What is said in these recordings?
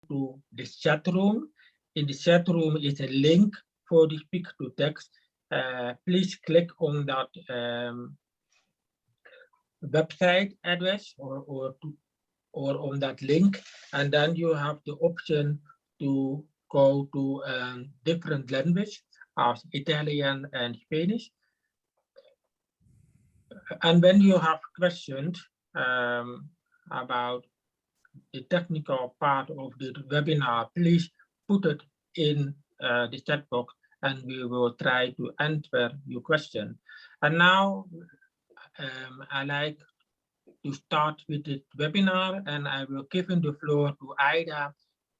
to the chat room. In the chat room is a link for the speak to text. Please click on that website address or on that link, and then you have the option to go to different language as Italian and Spanish. And when you have questions about the technical part of the webinar, please put it in the chat box and we will try to answer your question. And now I like to start with the webinar, and I will give the floor to Ida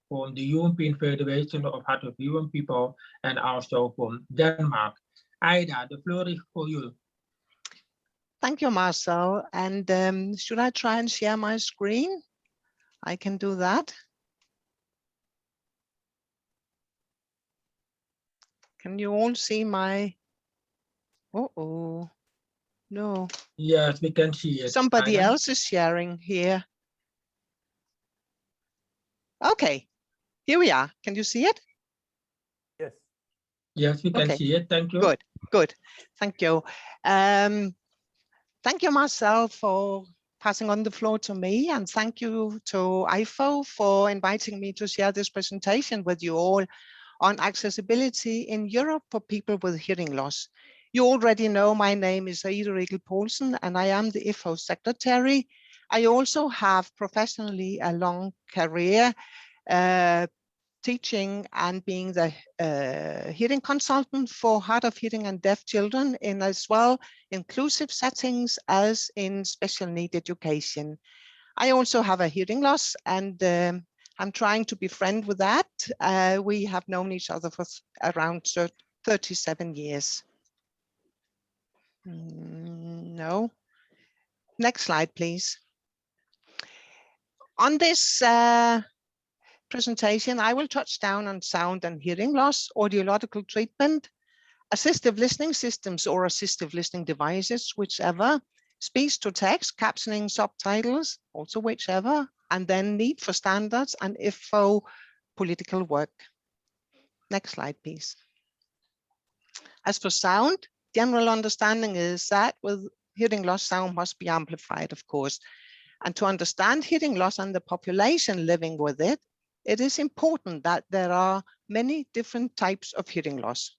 from the European Federation of Hard of Hearing People and also from Denmark. Ida, the floor is for you. Thank you, Marcel. And should I try and share my screen? I can do that. Can you all see my? Uh-oh, no. Yes, we can see it. Somebody else is sharing here. Okay, here we are. Can you see it? Yes. Yes, we can see it. Thank you. Good, good. Thank you. Thank you, Marcel, for passing on the floor to me, and thank you to IFHOH for inviting me to share this presentation with you all on accessibility in Europe for people with hearing loss. You already know my name is Ida Riegel-Poulsen, and I am the IFHOH secretary. I also have professionally a long career teaching and being the hearing consultant for hard of hearing and deaf children in as well inclusive settings as in special need education. I also have a hearing loss, and I'm trying to be friend with that. We have known each other for around 37 years. No. Next slide, please. On this presentation, I will touch down on sound and hearing loss, audiological treatment, assistive listening systems or assistive listening devices, whichever, speech to text, captioning, subtitles, also whichever, and then need for standards and IFHOH political work. Next slide, please. As for sound, general understanding is that with hearing loss, sound must be amplified, of course. And to understand hearing loss and the population living with it, it is important that there are many different types of hearing loss.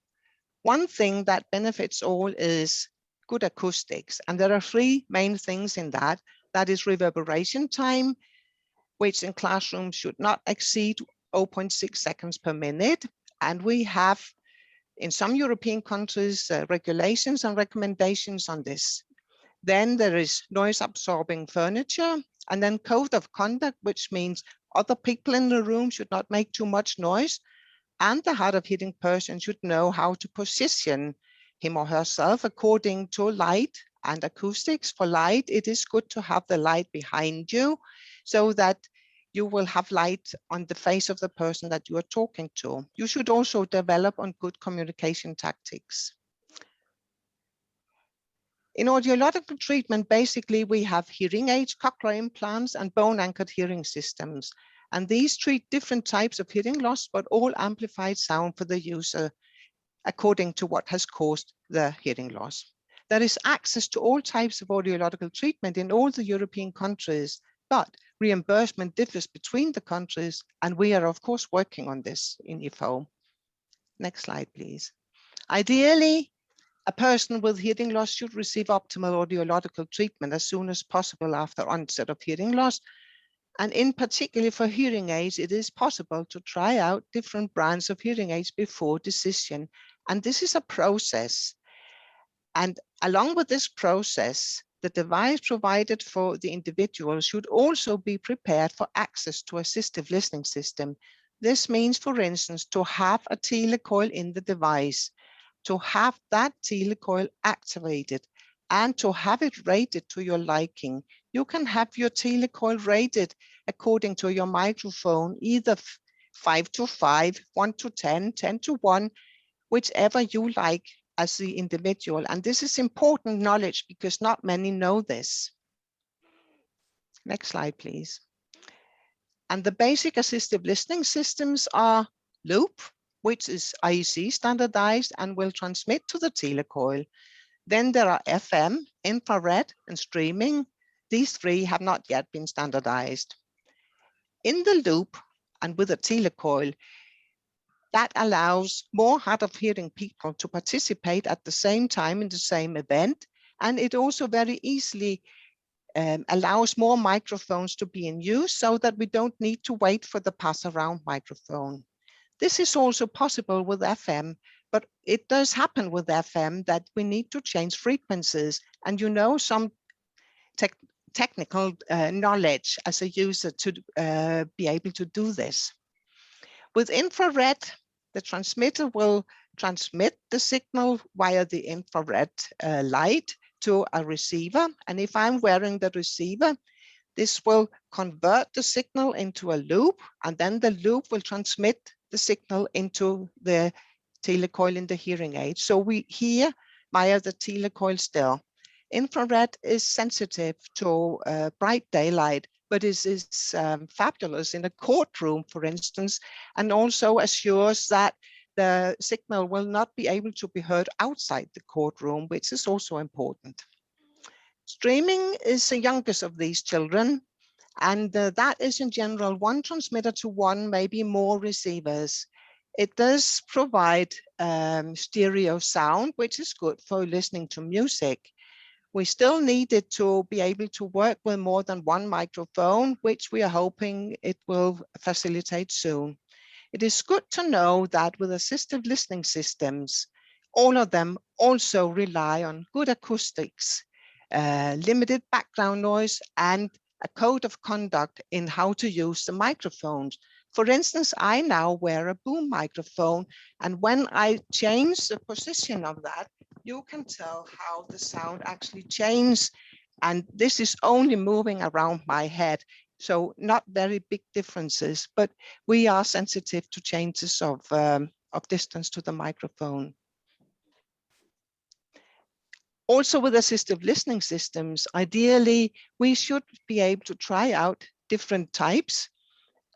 One thing that benefits all is good acoustics. And there are three main things in that. That is reverberation time, which in classrooms should not exceed 0.6 seconds per minute. And we have, in some European countries, regulations and recommendations on this. Then there is noise absorbing furniture, and then code of conduct, which means other people in the room should not make too much noise. And the hard of hearing person should know how to position him or herself according to light and acoustics. For light, it is good to have the light behind you so that you will have light on the face of the person that you are talking to. You should also develop on good communication tactics. In audiological treatment, basically, we have hearing aids, cochlear implants, and bone-anchored hearing systems. And these treat different types of hearing loss, but all amplified sound for the user according to what has caused the hearing loss. There is access to all types of audiological treatment in all the European countries, but reimbursement differs between the countries, and we are, of course, working on this in IFHOH. Next slide, please. Ideally, a person with hearing loss should receive optimal audiological treatment as soon as possible after onset of hearing loss. And in particular for hearing aids, it is possible to try out different brands of hearing aids before decision. And this is a process. And along with this process, the device provided for the individual should also be prepared for access to assistive listening system. This means, for instance, to have a telecoil in the device, to have that telecoil activated, and to have it rated to your liking. You can have your telecoil rated according to your microphone, either 5 to 5, 1 to 10, 10 to 1, whichever you like as the individual. And this is important knowledge because not many know this. Next slide, please. And the basic assistive listening systems are loop, which is IEC standardized and will transmit to the telecoil. Then there are FM, infrared, and streaming. These three have not yet been standardized. In the loop and with a telecoil, that allows more hard of hearing people to participate at the same time in the same event. And it also very easily allows more microphones to be in use so that we don't need to wait for the pass around microphone. This is also possible with FM, but it does happen with FM that we need to change frequencies. And you know, some technical knowledge as a user to be able to do this. With infrared, the transmitter will transmit the signal via the infrared light to a receiver. And if I'm wearing the receiver, this will convert the signal into a loop, and then the loop will transmit the signal into the telecoil in the hearing aid. So we hear via the telecoil still. Infrared is sensitive to bright daylight, but is fabulous in a courtroom, for instance, and also assures that the signal will not be able to be heard outside the courtroom, which is also important. Streaming is the youngest of these children, and that is in general one transmitter to one, maybe more receivers. It does provide stereo sound, which is good for listening to music. We still need it to be able to work with more than one microphone, which we are hoping it will facilitate soon. It is good to know that with assistive listening systems, all of them also rely on good acoustics, limited background noise, and a code of conduct in how to use the microphones. For instance, I now wear a boom microphone, and when I change the position of that, you can tell how the sound actually changes. And this is only moving around my head. So not very big differences, but we are sensitive to changes of distance to the microphone. Also with assistive listening systems, ideally, we should be able to try out different types.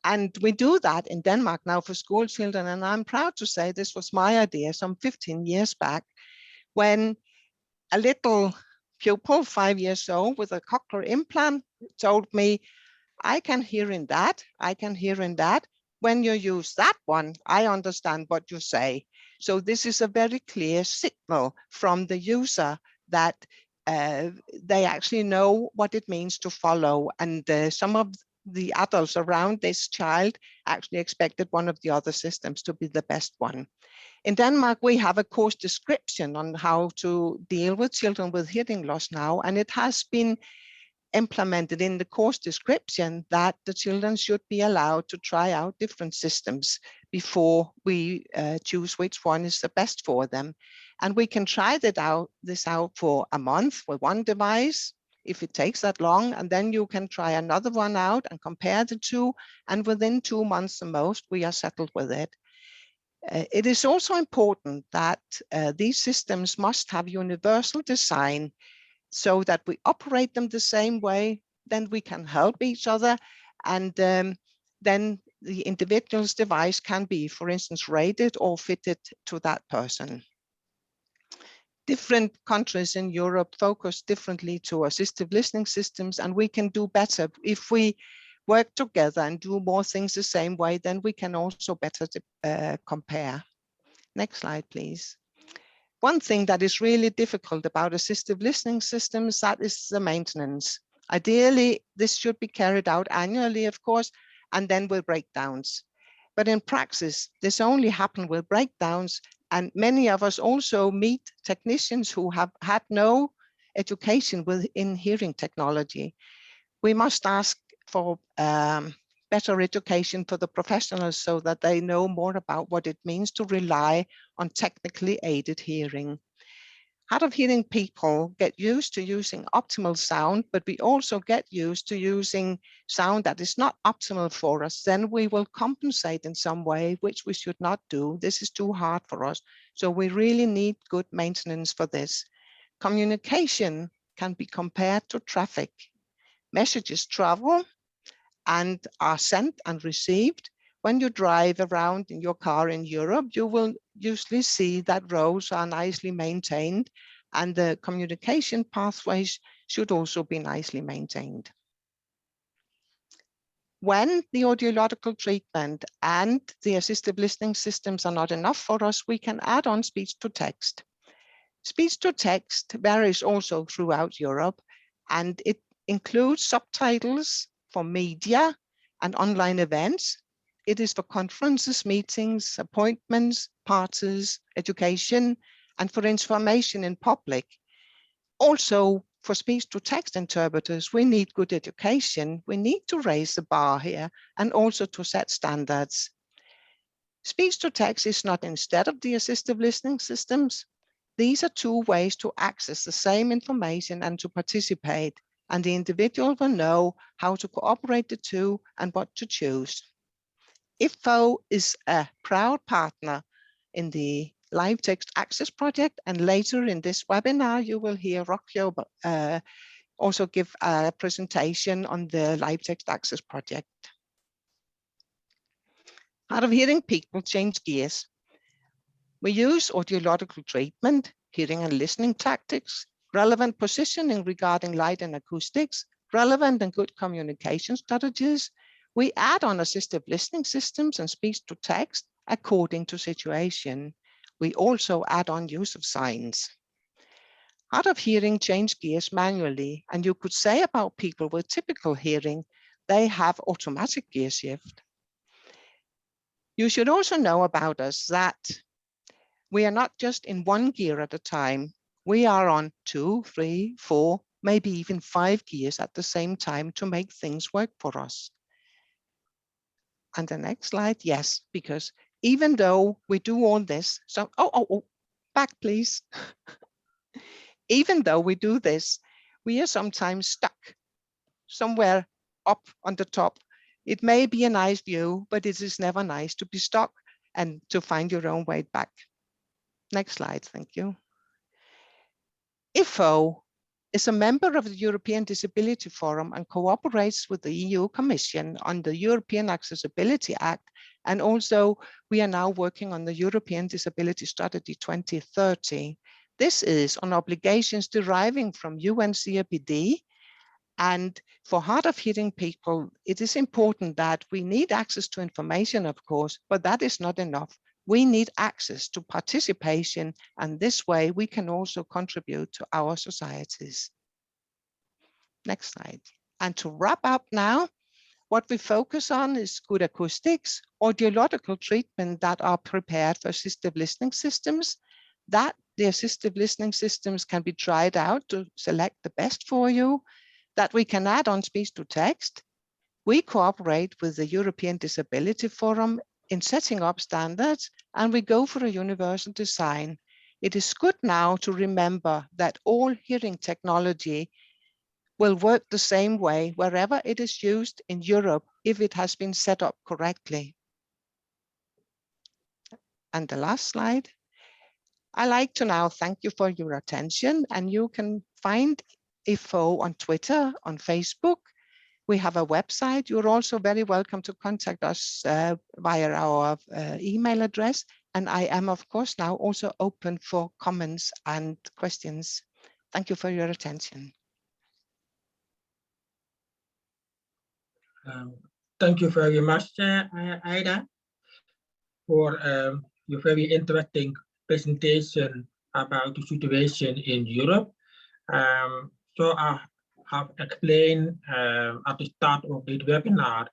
And we do that in Denmark now for school children. And I'm proud to say this was my idea some 15 years back, when a little pupil, 5 years old, with a cochlear implant told me, I can hear in that, I can hear in that. When you use that one, I understand what you say. So this is a very clear signal from the user that they actually know what it means to follow. And some of the adults around this child actually expected one of the other systems to be the best one. In Denmark, we have a course description on how to deal with children with hearing loss now, and it has been implemented in the course description that the children should be allowed to try out different systems before we choose which one is the best for them. And we can try this out for a month with one device, if it takes that long, and then you can try another one out and compare the two, and within 2 months the most, we are settled with it. It is also important that these systems must have universal design so that we operate them the same way, then we can help each other, and then the individual's device can be, for instance, rated or fitted to that person. Different countries in Europe focus differently to assistive listening systems, and we can do better. If we work together and do more things the same way, then we can also better compare. Next slide, please. One thing that is really difficult about assistive listening systems, that is the maintenance. Ideally, this should be carried out annually, of course, and then with breakdowns. But in practice, this only happens with breakdowns, and many of us also meet technicians who have had no education in hearing technology. We must ask for better education for the professionals so that they know more about what it means to rely on technically aided hearing. Hard of hearing people get used to using optimal sound, but we also get used to using sound that is not optimal for us. Then we will compensate in some way, which we should not do. This is too hard for us. So we really need good maintenance for this. Communication can be compared to traffic. Messages travel, and are sent and received. When you drive around in your car in Europe, you will usually see that roads are nicely maintained and the communication pathways should also be nicely maintained. When the audiological treatment and the assistive listening systems are not enough for us, we can add on speech to text. Speech to text varies also throughout Europe, and it includes subtitles for media and online events. It is for conferences, meetings, appointments, parties, education, and for information in public. Also, for speech to text interpreters, we need good education. We need to raise the bar here and also to set standards. Speech to text is not instead of the assistive listening systems. These are two ways to access the same information and to participate, and the individual will know how to cooperate the two and what to choose. IFHOH is a proud partner in the Live Text Access project, and later in this webinar, you will hear Rocchio also give a presentation on the Live Text Access project. Hard of hearing people change gears. We use audiological treatment, hearing and listening tactics, relevant positioning regarding light and acoustics, relevant and good communication strategies. We add on assistive listening systems and speech to text according to situation. We also add on use of signs. Hard of hearing change gears manually, and you could say about people with typical hearing, they have automatic gear shift. You should also know about us that we are not just in one gear at a time. We are on 2, 3, 4, maybe even 5 gears at the same time to make things work for us. And the next slide, yes, because even though we do all this, so, back please. Even though we do this, we are sometimes stuck somewhere up on the top. It may be a nice view, but it is never nice to be stuck and to find your own way back. Next slide, thank you. IFHOH is a member of the European Disability Forum and cooperates with the EU Commission on the European Accessibility Act. And also we are now working on the European Disability Strategy 2030. This is on obligations deriving from UN CRPD. And for hard of hearing people, it is important that we need access to information, of course, but that is not enough. We need access to participation, and this way we can also contribute to our societies. Next slide. And to wrap up now, what we focus on is good acoustics, audiological treatment that are prepared for assistive listening systems, that the assistive listening systems can be tried out to select the best for you, that we can add on speech to text. We cooperate with the European Disability Forum in setting up standards, and we go for a universal design. It is good now to remember that all hearing technology will work the same way wherever it is used in Europe if it has been set up correctly. And the last slide. I like to now thank you for your attention, and you can find IFHOH on Twitter, on Facebook. We have a website. You're also very welcome to contact us via our email address. And I am, of course, now also open for comments and questions. Thank you for your attention. Thank you very much, Ida, for your very interesting presentation about the situation in Europe. So I have explained at the start of this webinar,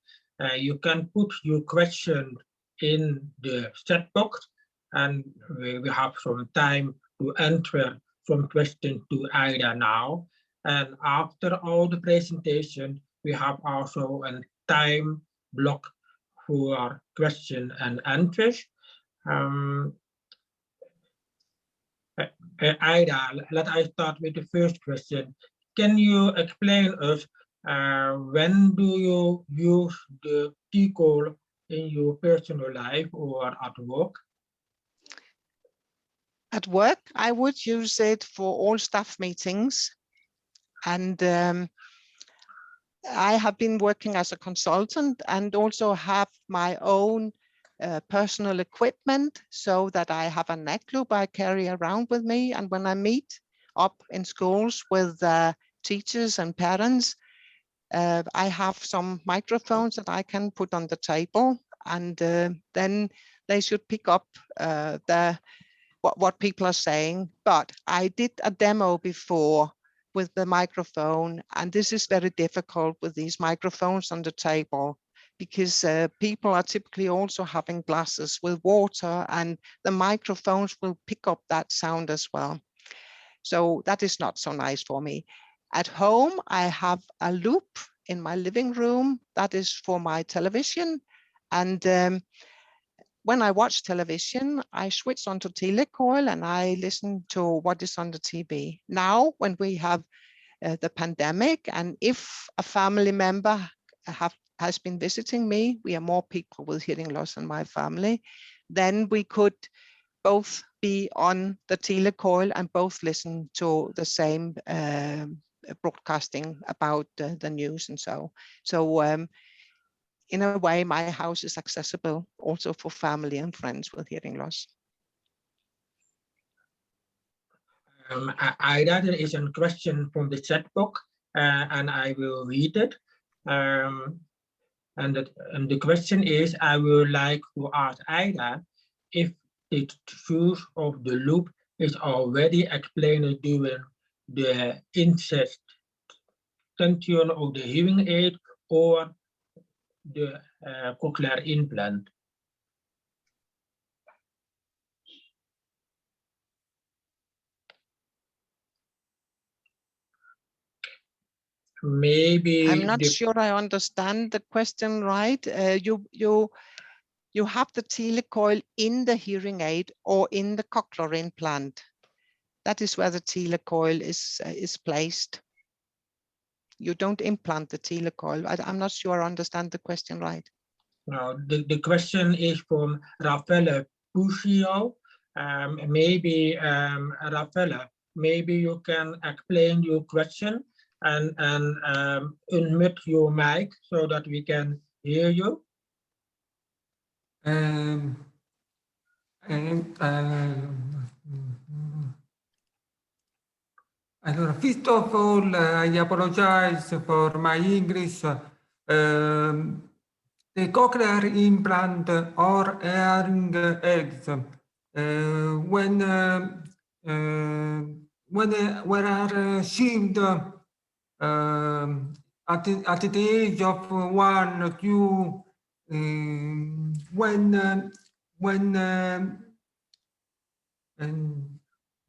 you can put your question in the chat box, and we have some time to answer some questions to Ida now. And after all the presentation, we have also a time block for question and answers. Ida, let I start with the first question. Can you explain us when do you use the T-call in your personal life or at work? At work, I would use it for all staff meetings. And I have been working as a consultant and also have my own personal equipment, so that I have a neck loop I carry around with me. And when I meet up in schools with teachers and parents, I have some microphones that I can put on the table, and then they should pick up what people are saying. But I did a demo before with the microphone, and this is very difficult with these microphones on the table, because people are typically also having glasses with water, and the microphones will pick up that sound as well. So that is not so nice for me. At home, I have a loop in my living room that is for my television. And when I watch television, I switch onto telecoil and I listen to what is on the TV. Now, when we have the pandemic, and if a family member has been visiting me, we are more people with hearing loss in my family, then we could both be on the telecoil and both listen to the same broadcasting about the news and so. So in a way, my house is accessible also for family and friends with hearing loss. Ida, there is a question from the chat box, and I will read it. And the question is, I would like to ask Ida if the use of the loop is already explained during the insertion of the hearing aid or the cochlear implant. Maybe I'm not sure I understand the question right. You have the telecoil in the hearing aid or in the cochlear implant. That is where the telecoil is placed. You don't implant the telecoil. I'm not sure I understand the question right. No, the question is from Raffaele Puscio. Maybe Raffaele, maybe you can explain your question and unmute your mic so that we can hear you. First of all, I apologize for my English. The cochlear implant or hearing aids, when are shipped at the age of 1 or 2,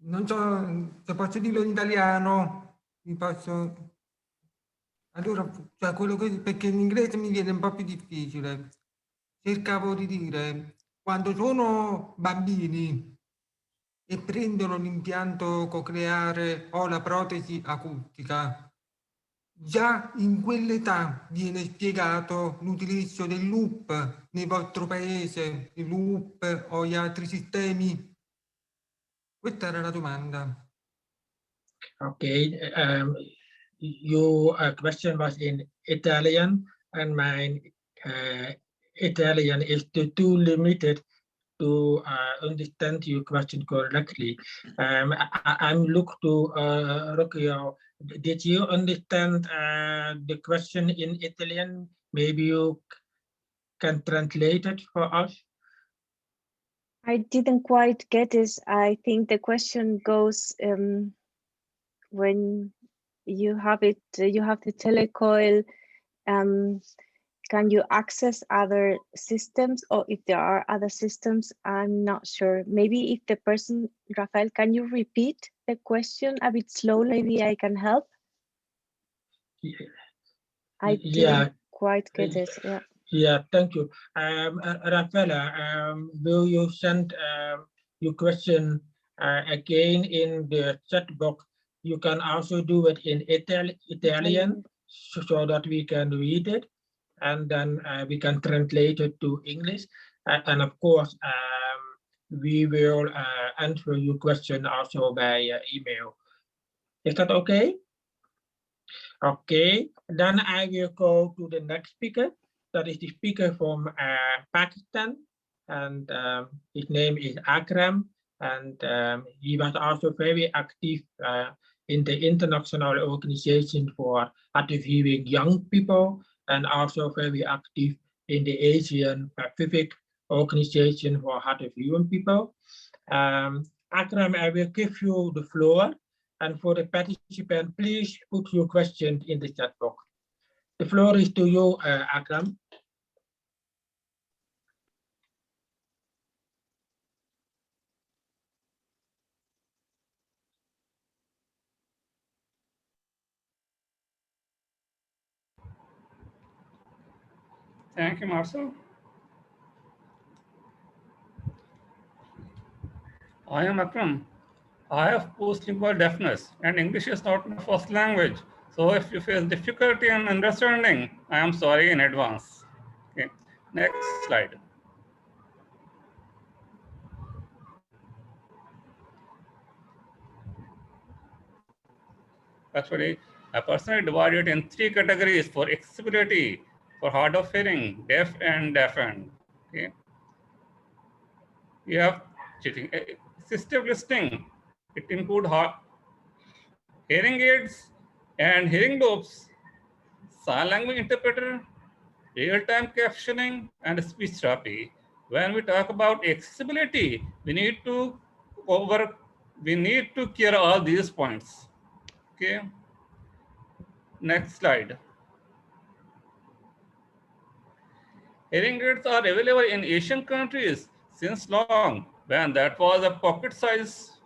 non so se posso dirlo in italiano, allora, cioè quello che, perché in inglese mi viene un po' più difficile. Cercavo di dire, quando sono bambini e prendono l'impianto cocleare o la protesi acustica, già in quell'età viene spiegato l'utilizzo del loop nel vostro paese, il loop o gli altri sistemi? Questa era la domanda. Okay, your question was in Italian, and my Italian is too limited to understand your question correctly. I'm look to Rocchio. Did you understand the question in Italian? Maybe you can translate it for us. I didn't quite get it. I think the question goes when you have it, you have the telecoil. Can you access other systems, or if there are other systems? I'm not sure. Maybe if the person, Rafael, can you repeat the question a bit slowly? Maybe I can help. Yeah. I didn't quite get it. Yeah. Yeah, thank you. Rafaela, will you send your question again in the chat box? You can also do it in Italian so that we can read it, and then we can translate it to English. And of course, we will answer your question also by email. Is that okay? Okay, then I will go to the next speaker. That is the speaker from Pakistan, and his name is Akram, and he was also very active in the international organization for interviewing young people, and also very active in the Asian Pacific organization for interviewing people. Akram, I will give you the floor. And for the participant, please put your questions in the chat box. The floor is to you, Akram. Thank you, Marcel. I am Akram. I have post-lingual deafness and English is not my first language. So if you face difficulty in understanding, I am sorry in advance. Okay. Next slide. Actually, a person is divided in 3 categories for accessibility, for hard of hearing, deaf and deafened. Okay. You have assistive listening. It includes hearing aids and hearing loops, sign language interpreter, real-time captioning, and speech therapy. When we talk about accessibility, we need to clear all these points. Okay. Next slide. Hearing aids are available in Asian countries since long, when that was a pocket size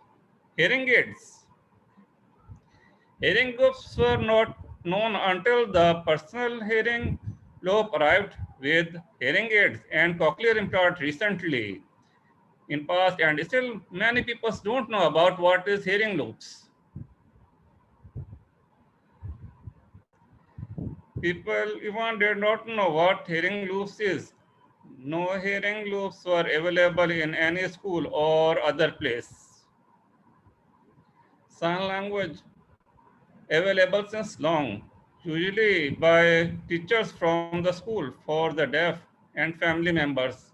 hearing aids. Hearing loops were not known until the personal hearing loop arrived with hearing aids and cochlear implant recently. In past, and still many people don't know about what is hearing loops. People even did not know what hearing loops is. No hearing loops were available in any school or other place. Sign language available since long, usually by teachers from the school for the deaf and family members,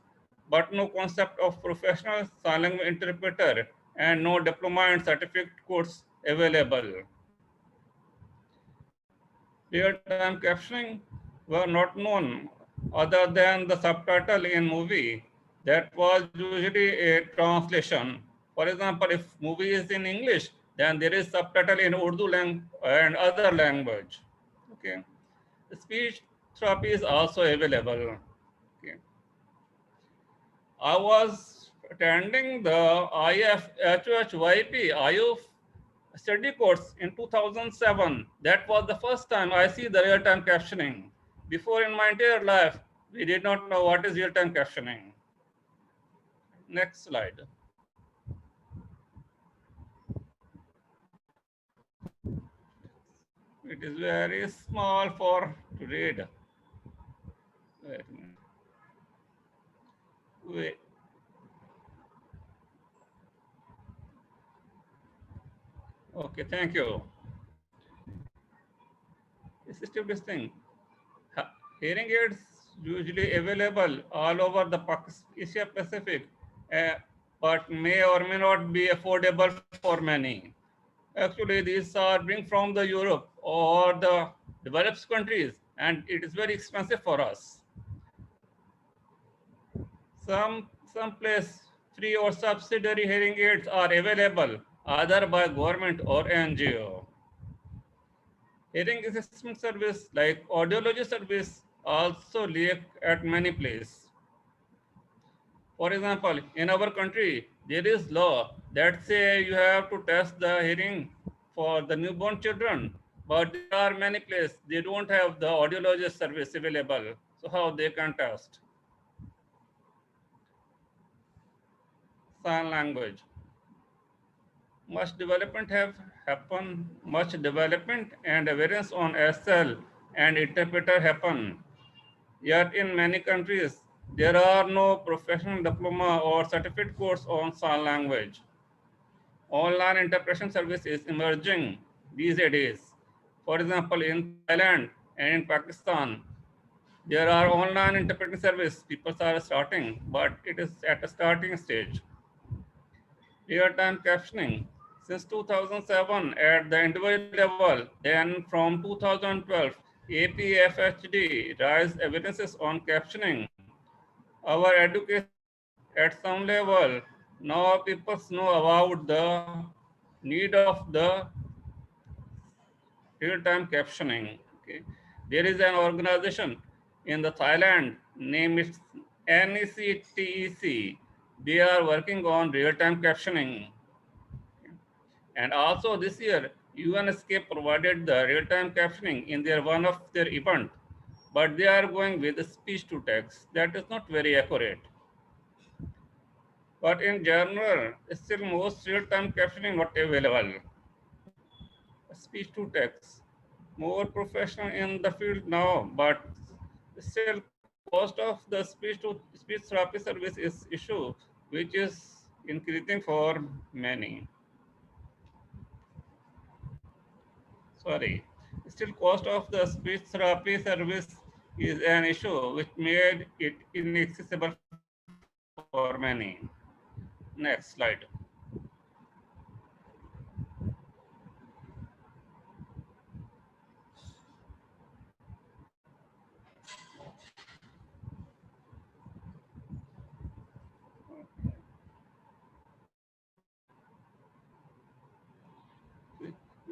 but no concept of professional sign language interpreter and no diploma and certificate course available. Real-time captioning were not known other than the subtitle in movie that was usually a translation. For example, if movie is in English, then there is subtitle in Urdu and other language. Okay. Speech therapy is also available. Okay. I was attending the IFHOH study course in 2007. That was the first time I see the real-time captioning. Before in my entire life, we did not know what is real-time captioning. Next slide. It is very small for to read. Wait a minute. Wait. Okay, thank you. Assistive listening. Hearing aids usually available all over the Asia Pacific, but may or may not be affordable for many. Actually, these are bring from the Europe or the developed countries, and it is very expensive for us. Some place free or subsidiary hearing aids are available, either by government or NGO. Hearing assessment service like audiology service also lack at many places. For example, in our country, there is law that say you have to test the hearing for the newborn children, but there are many places they don't have the audiologist service available. So how they can test? Sign language. Much development and awareness on SL and interpreter happen. Yet in many countries, there are no professional diploma or certificate course on sign language. Online interpretation service is emerging these days. For example, in Thailand and in Pakistan, there are online interpreting service. People are starting, but it is at a starting stage. Real-time captioning. Since 2007 at the individual level, then from 2012, IFHOH raised evidences on captioning. Our education at some level, now people know about the need of the real-time captioning. Okay. There is an organization in the Thailand, name is NECTEC. They are working on real-time captioning. And also this year, UNSK provided the real-time captioning in their one of their event, but they are going with the speech to text. That is not very accurate. But in general, still most real-time captioning not available. Speech to text, more professional in the field now, but still cost of the speech therapy service is issue, which is increasing for many. Sorry, still cost of the speech therapy service is an issue which made it inaccessible for many. Next slide.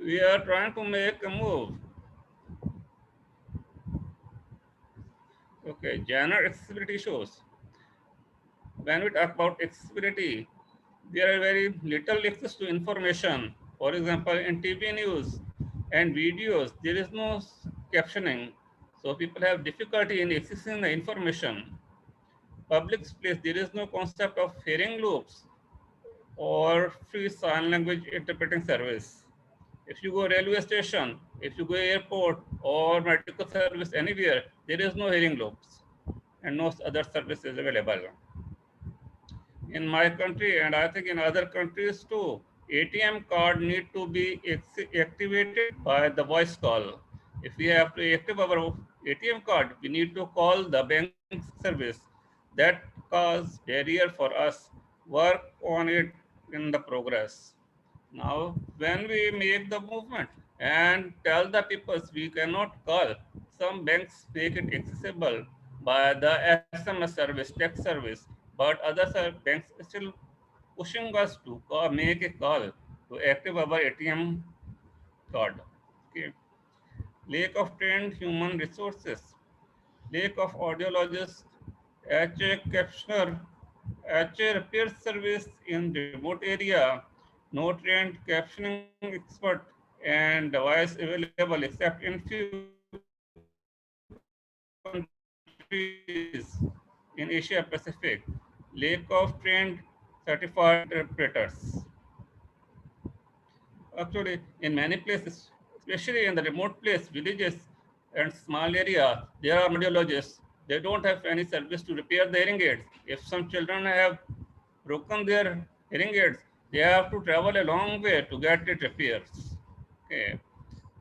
We are trying to make a move. Okay, general accessibility issues. When we talk about accessibility, there are very little access to information. For example, in TV news and videos, there is no captioning. So people have difficulty in accessing the information. Public place, there is no concept of hearing loops or free sign language interpreting service. If you go railway station, if you go airport or medical service anywhere, there is no hearing loops and no other services available. In my country and I think in other countries too, ATM card need to be activated by the voice call. If we have to activate our ATM card, we need to call the bank service. That cause barrier for us. Work on it in the progress. Now, when we make the movement and tell the people we cannot call, some banks make it accessible by the SMS service, text service, but other banks still pushing us to make a call to active our ATM card. Okay. Lack of trained human resources, lack of audiologists, HA captioner, HA repair service in remote area, no trained captioning expert, and device available except in few countries in Asia Pacific, lack of trained certified interpreters. Actually, in many places, especially in the remote place, villages and small area, there are audiologists. They don't have any service to repair the hearing aids. If some children have broken their hearing aids, they have to travel a long way to get it repaired. Okay.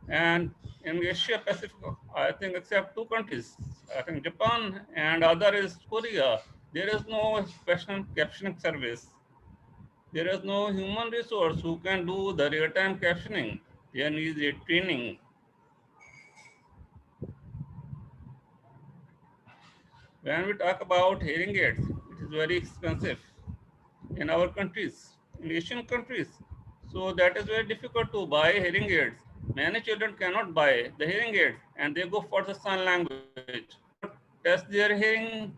And in Asia Pacific, I think except two countries, I think Japan and other is Korea, there is no professional captioning service. There is no human resource who can do the real-time captioning. There needs a training. When we talk about hearing aids, it is very expensive in our countries, in Asian countries. So that is very difficult to buy hearing aids. Many children cannot buy the hearing aids and they go for the sign language. Test their hearing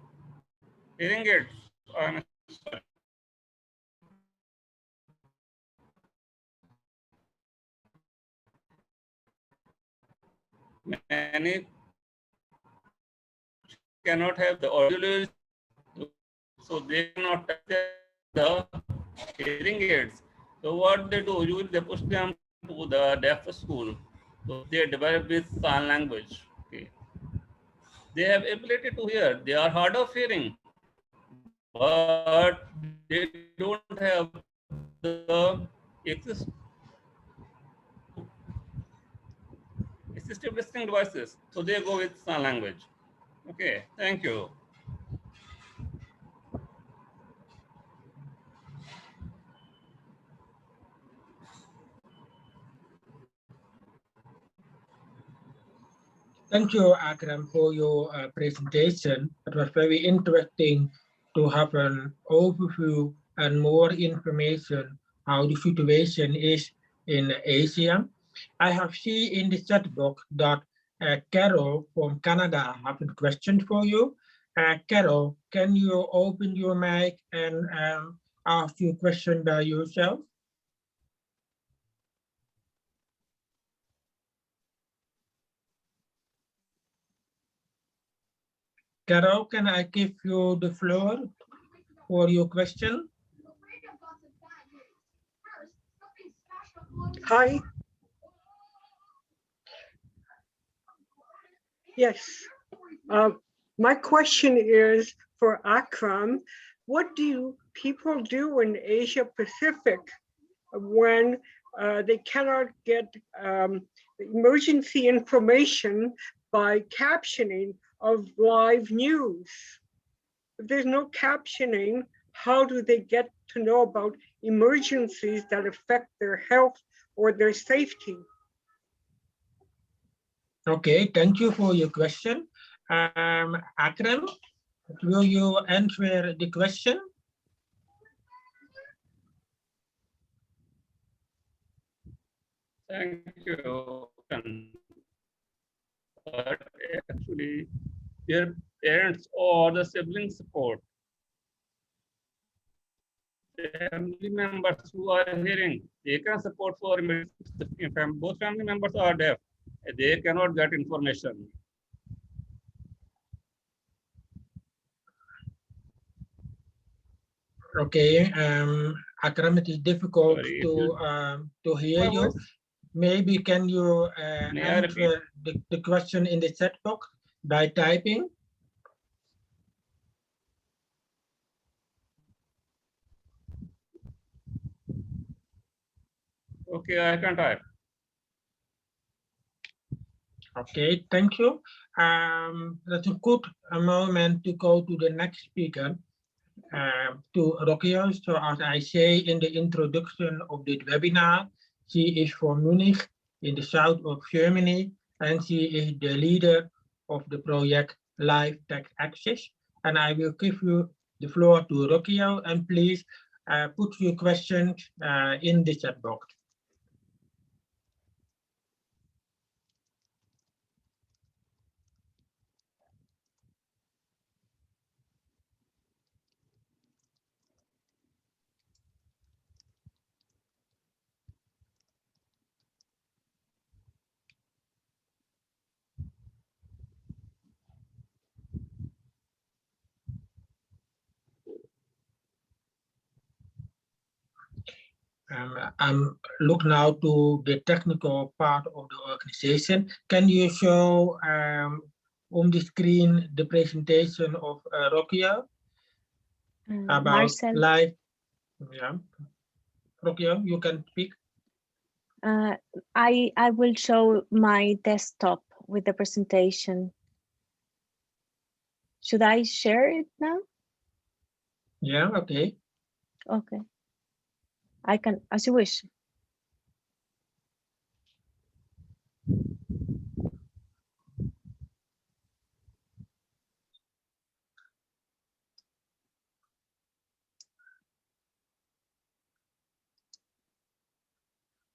aids. I'm sorry. Many cannot have the audio, so they cannot test the hearing aids. So what they do, usually they push them to the deaf school. So they develop with sign language. Okay. They have ability to hear. They are hard of hearing, but they don't have the access assistive listening devices, so they go with sign language. Okay, thank you. Thank you, Akram, for your presentation. It was very interesting to have an overview and more information how the situation is in Asia. I have seen in the chat box that Carol from Canada have a question for you. Carol, can you open your mic and ask your question by yourself? Carol, can I give you the floor for your question? Hi. Yes. My question is for Akram. What do people do in Asia Pacific when they cannot get emergency information by captioning of live news? If there's no captioning, how do they get to know about emergencies that affect their health or their safety? Okay, thank you for your question. Akram, will you answer the question? Thank you. But actually, their parents or the sibling support. Family members who are hearing, they can support for emergency. If both family members are deaf, they cannot get information. Okay, Akram, it is difficult Sorry, to hear you. Maybe can you May I repeat? answer the question in the chat box by typing? Okay, I can type. Okay, thank you. That's a good moment to go to the next speaker, to Rokia. So as I say in the introduction of this webinar, she is from Munich in the south of Germany, and she is the leader of the project Live Text Access. And I will give you the floor to Rokia, and please put your questions in the chat box. I'm look now to the technical part of the organization. Can you show on the screen the presentation of Rokia about Marcel, live? Yeah, Rokia, you can speak. I will show my desktop with the presentation. Should I share it now? Yeah, okay. Okay. I can, as you wish.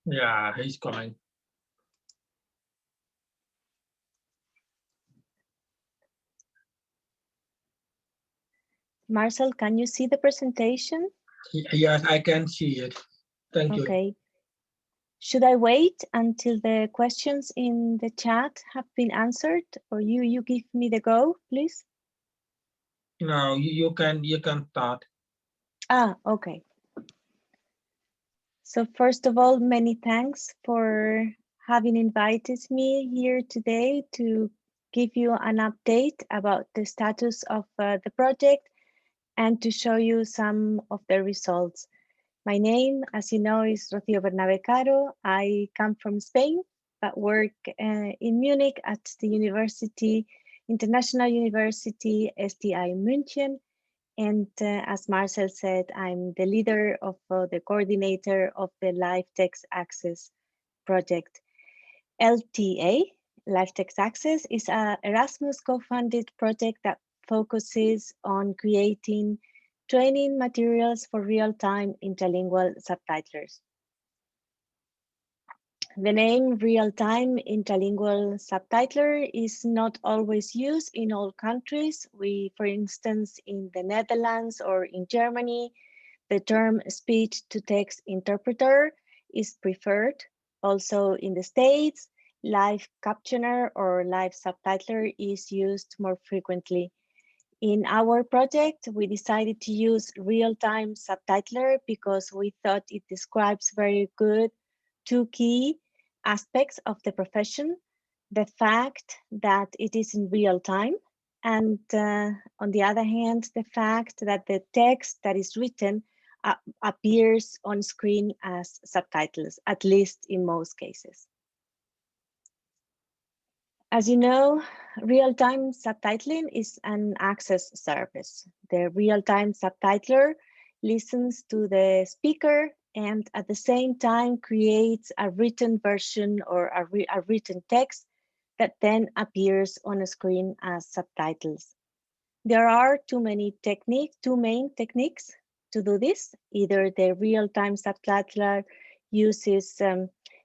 Yeah, he's coming. Marcel, can you see the presentation? Yes, I can see it. Thank you. Okay. Should I wait until the questions in the chat have been answered, or you give me the go, please? No, you can start. Ah, okay. So first of all, many thanks for having invited me here today to give you an update about the status of the project and to show you some of the results. My name, as you know, is Rocío Bernabé Caro. I come from Spain. but work in Munich at the university, International University, STI München. And as Marcel said, I'm the leader of the coordinator of the Live Text Access project. LTA, Live Text Access, is a Erasmus co-funded project that focuses on creating training materials for real-time interlingual subtitlers. The name real-time interlingual subtitler is not always used in all countries. For instance, in the Netherlands or in Germany, the term speech-to-text interpreter is preferred. Also in the States, live captioner or live subtitler is used more frequently. In our project, we decided to use real-time subtitler because we thought it describes very good two key aspects of the profession: the fact that it is in real time, and on the other hand, the fact that the text that is written appears on screen as subtitles, at least in most cases. As you know, real-time subtitling is an access service. The real-time subtitler listens to the speaker and at the same time creates a written version or a written text that then appears on a screen as subtitles. There are two main techniques to do this. Either the real-time subtitler uses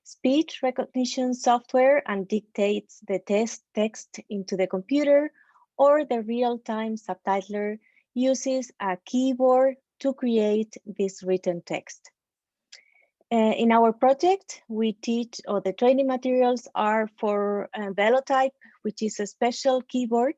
speech recognition software and dictates the text into the computer, or the real-time subtitler uses a keyboard to create this written text. In our project, we teach, or the training materials are for Velotype, which is a special keyboard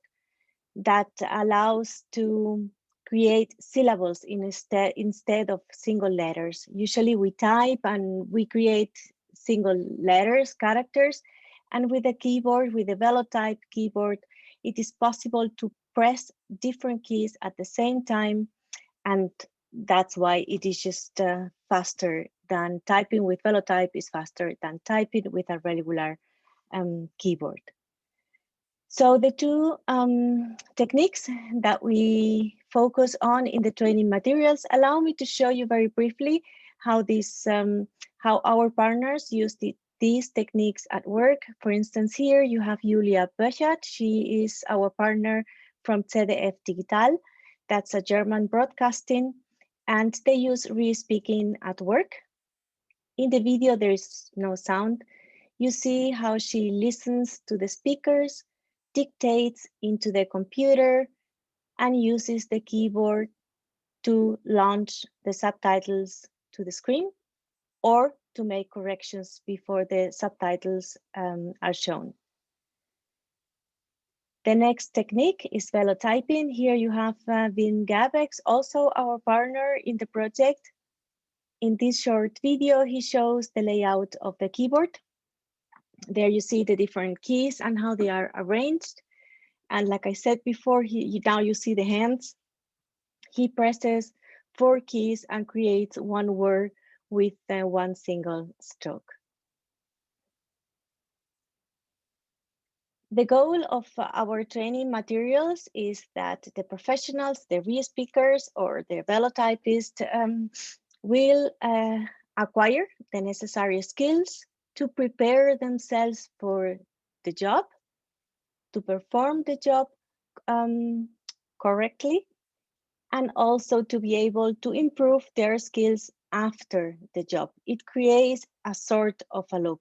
that allows to create syllables instead of single letters. Usually we type and we create single letters, characters, and with the keyboard, with the Velotype keyboard, it is possible to press different keys at the same time, and that's why it is just faster than typing with Velotype is faster than typing with a regular keyboard. So the two techniques that we focus on in the training materials allow me to show you very briefly how how our partners use these techniques at work. For instance, here you have Julia Böchert. She is our partner from ZDF Digital. That's a German broadcasting, and they use re-speaking at work. In the video, there is no sound. You see how she listens to the speakers, dictates into the computer, and uses the keyboard to launch the subtitles to the screen or to make corrections before the subtitles are shown. The next technique is velotyping. Here you have Wim Gabex, also our partner in the project. In this short video, he shows the layout of the keyboard. There you see the different keys and how they are arranged. And like I said before, now you see the hands. He presses 4 keys and creates one word with one single stroke. The goal of our training materials is that the professionals, the re-speakers or the velotypists will acquire the necessary skills to prepare themselves for the job, to perform the job correctly, and also to be able to improve their skills after the job. It creates a sort of a loop.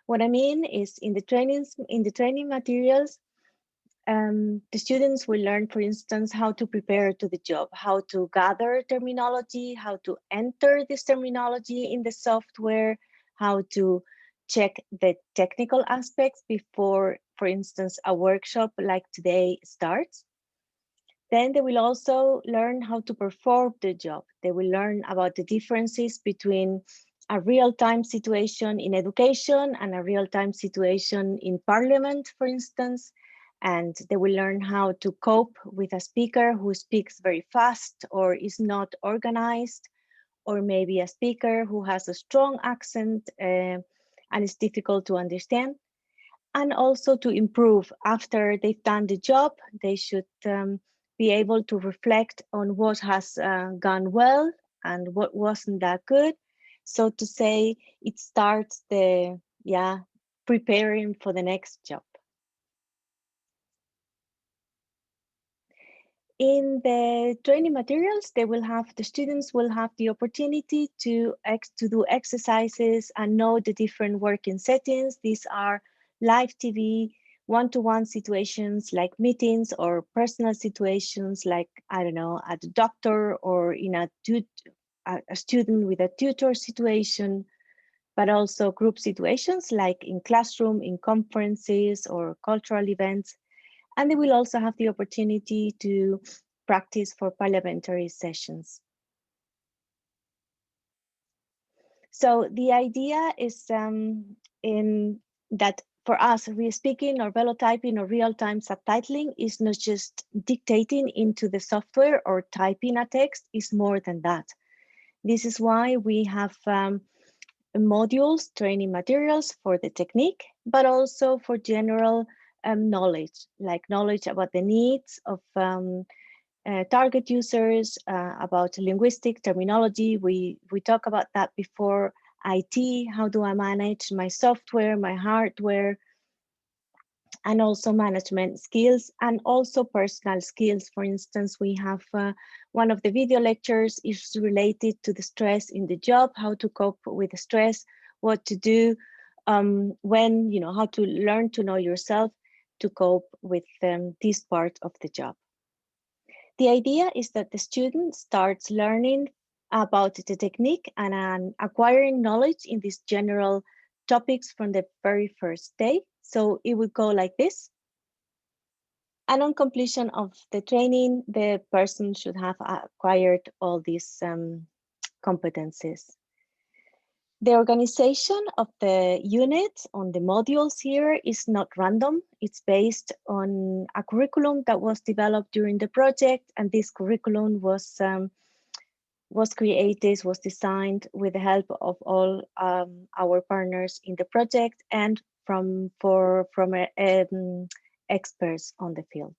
What I mean is in the training materials, the students will learn, for instance, how to prepare to the job, how to gather terminology, how to enter this terminology in the software, how to check the technical aspects before, for instance, a workshop like today starts. Then they will also learn how to perform the job. They will learn about the differences between a real-time situation in education and a real-time situation in parliament, for instance. And they will learn how to cope with a speaker who speaks very fast or is not organized, or maybe a speaker who has a strong accent and it's difficult to understand. And also to improve after they've done the job, they should be able to reflect on what has gone well and what wasn't that good. So to say, it starts the preparing for the next job. In the training materials, the students will have the opportunity to do exercises and know the different working settings. These are live TV, one-to-one situations like meetings, or personal situations like, I don't know, at a doctor or in a student with a tutor situation, but also group situations like in classroom, in conferences or cultural events. And they will also have the opportunity to practice for parliamentary sessions. So the idea is in that for us, re-speaking or velotyping or real-time subtitling is not just dictating into the software or typing a text, is more than that. This is why we have modules, training materials for the technique, but also for general knowledge, like knowledge about the needs of target users, about linguistic terminology. We talk about that before. IT, how do I manage my software, my hardware, and also management skills and also personal skills. For instance, we have one of the video lectures is related to the stress in the job, how to cope with the stress, what to do when, how to learn to know yourself to cope with this part of the job. The idea is that the student starts learning about the technique and acquiring knowledge in these general topics from the very first day. So it would go like this. And on completion of the training, the person should have acquired all these competencies. The organization of the units on the modules here is not random. It's based on a curriculum that was developed during the project, and this curriculum was designed with the help of all our partners in the project and from experts on the field.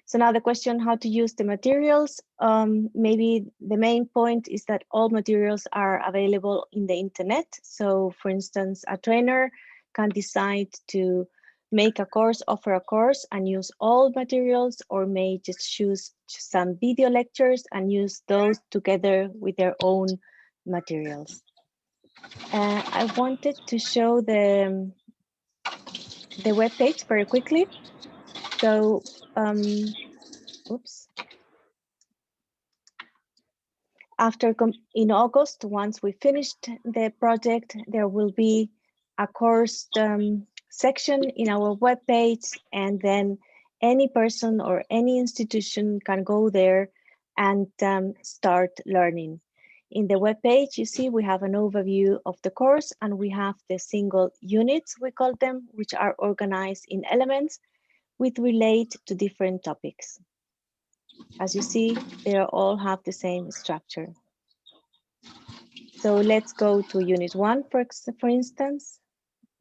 So now the question, how to use the materials. Maybe the main point is that all materials are available in the internet. So for instance, a trainer can decide to make a course, offer a course and use all materials, or may just choose some video lectures and use those together with their own materials. I wanted to show the web page very quickly. So, oops. In August, once we finished the project, there will be a course section in our web page, and then any person or any institution can go there and start learning. In the web page, you see we have an overview of the course, and we have the single units, we call them, which are organized in elements which relate to different topics. As you see, they all have the same structure. So let's go to Unit 1, for instance.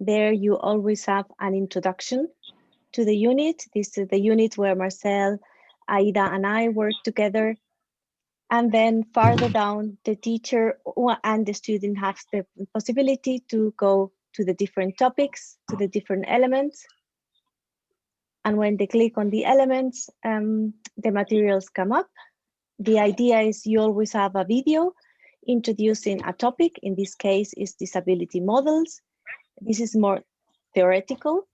There you always have an introduction to the unit. This is the unit where Marcel, Aida, and I work together. And then farther down, the teacher and the student have the possibility to go to the different topics, to the different elements. And when they click on the elements, the materials come up. The idea is you always have a video introducing a topic. In this case is disability models. This is more theoretical.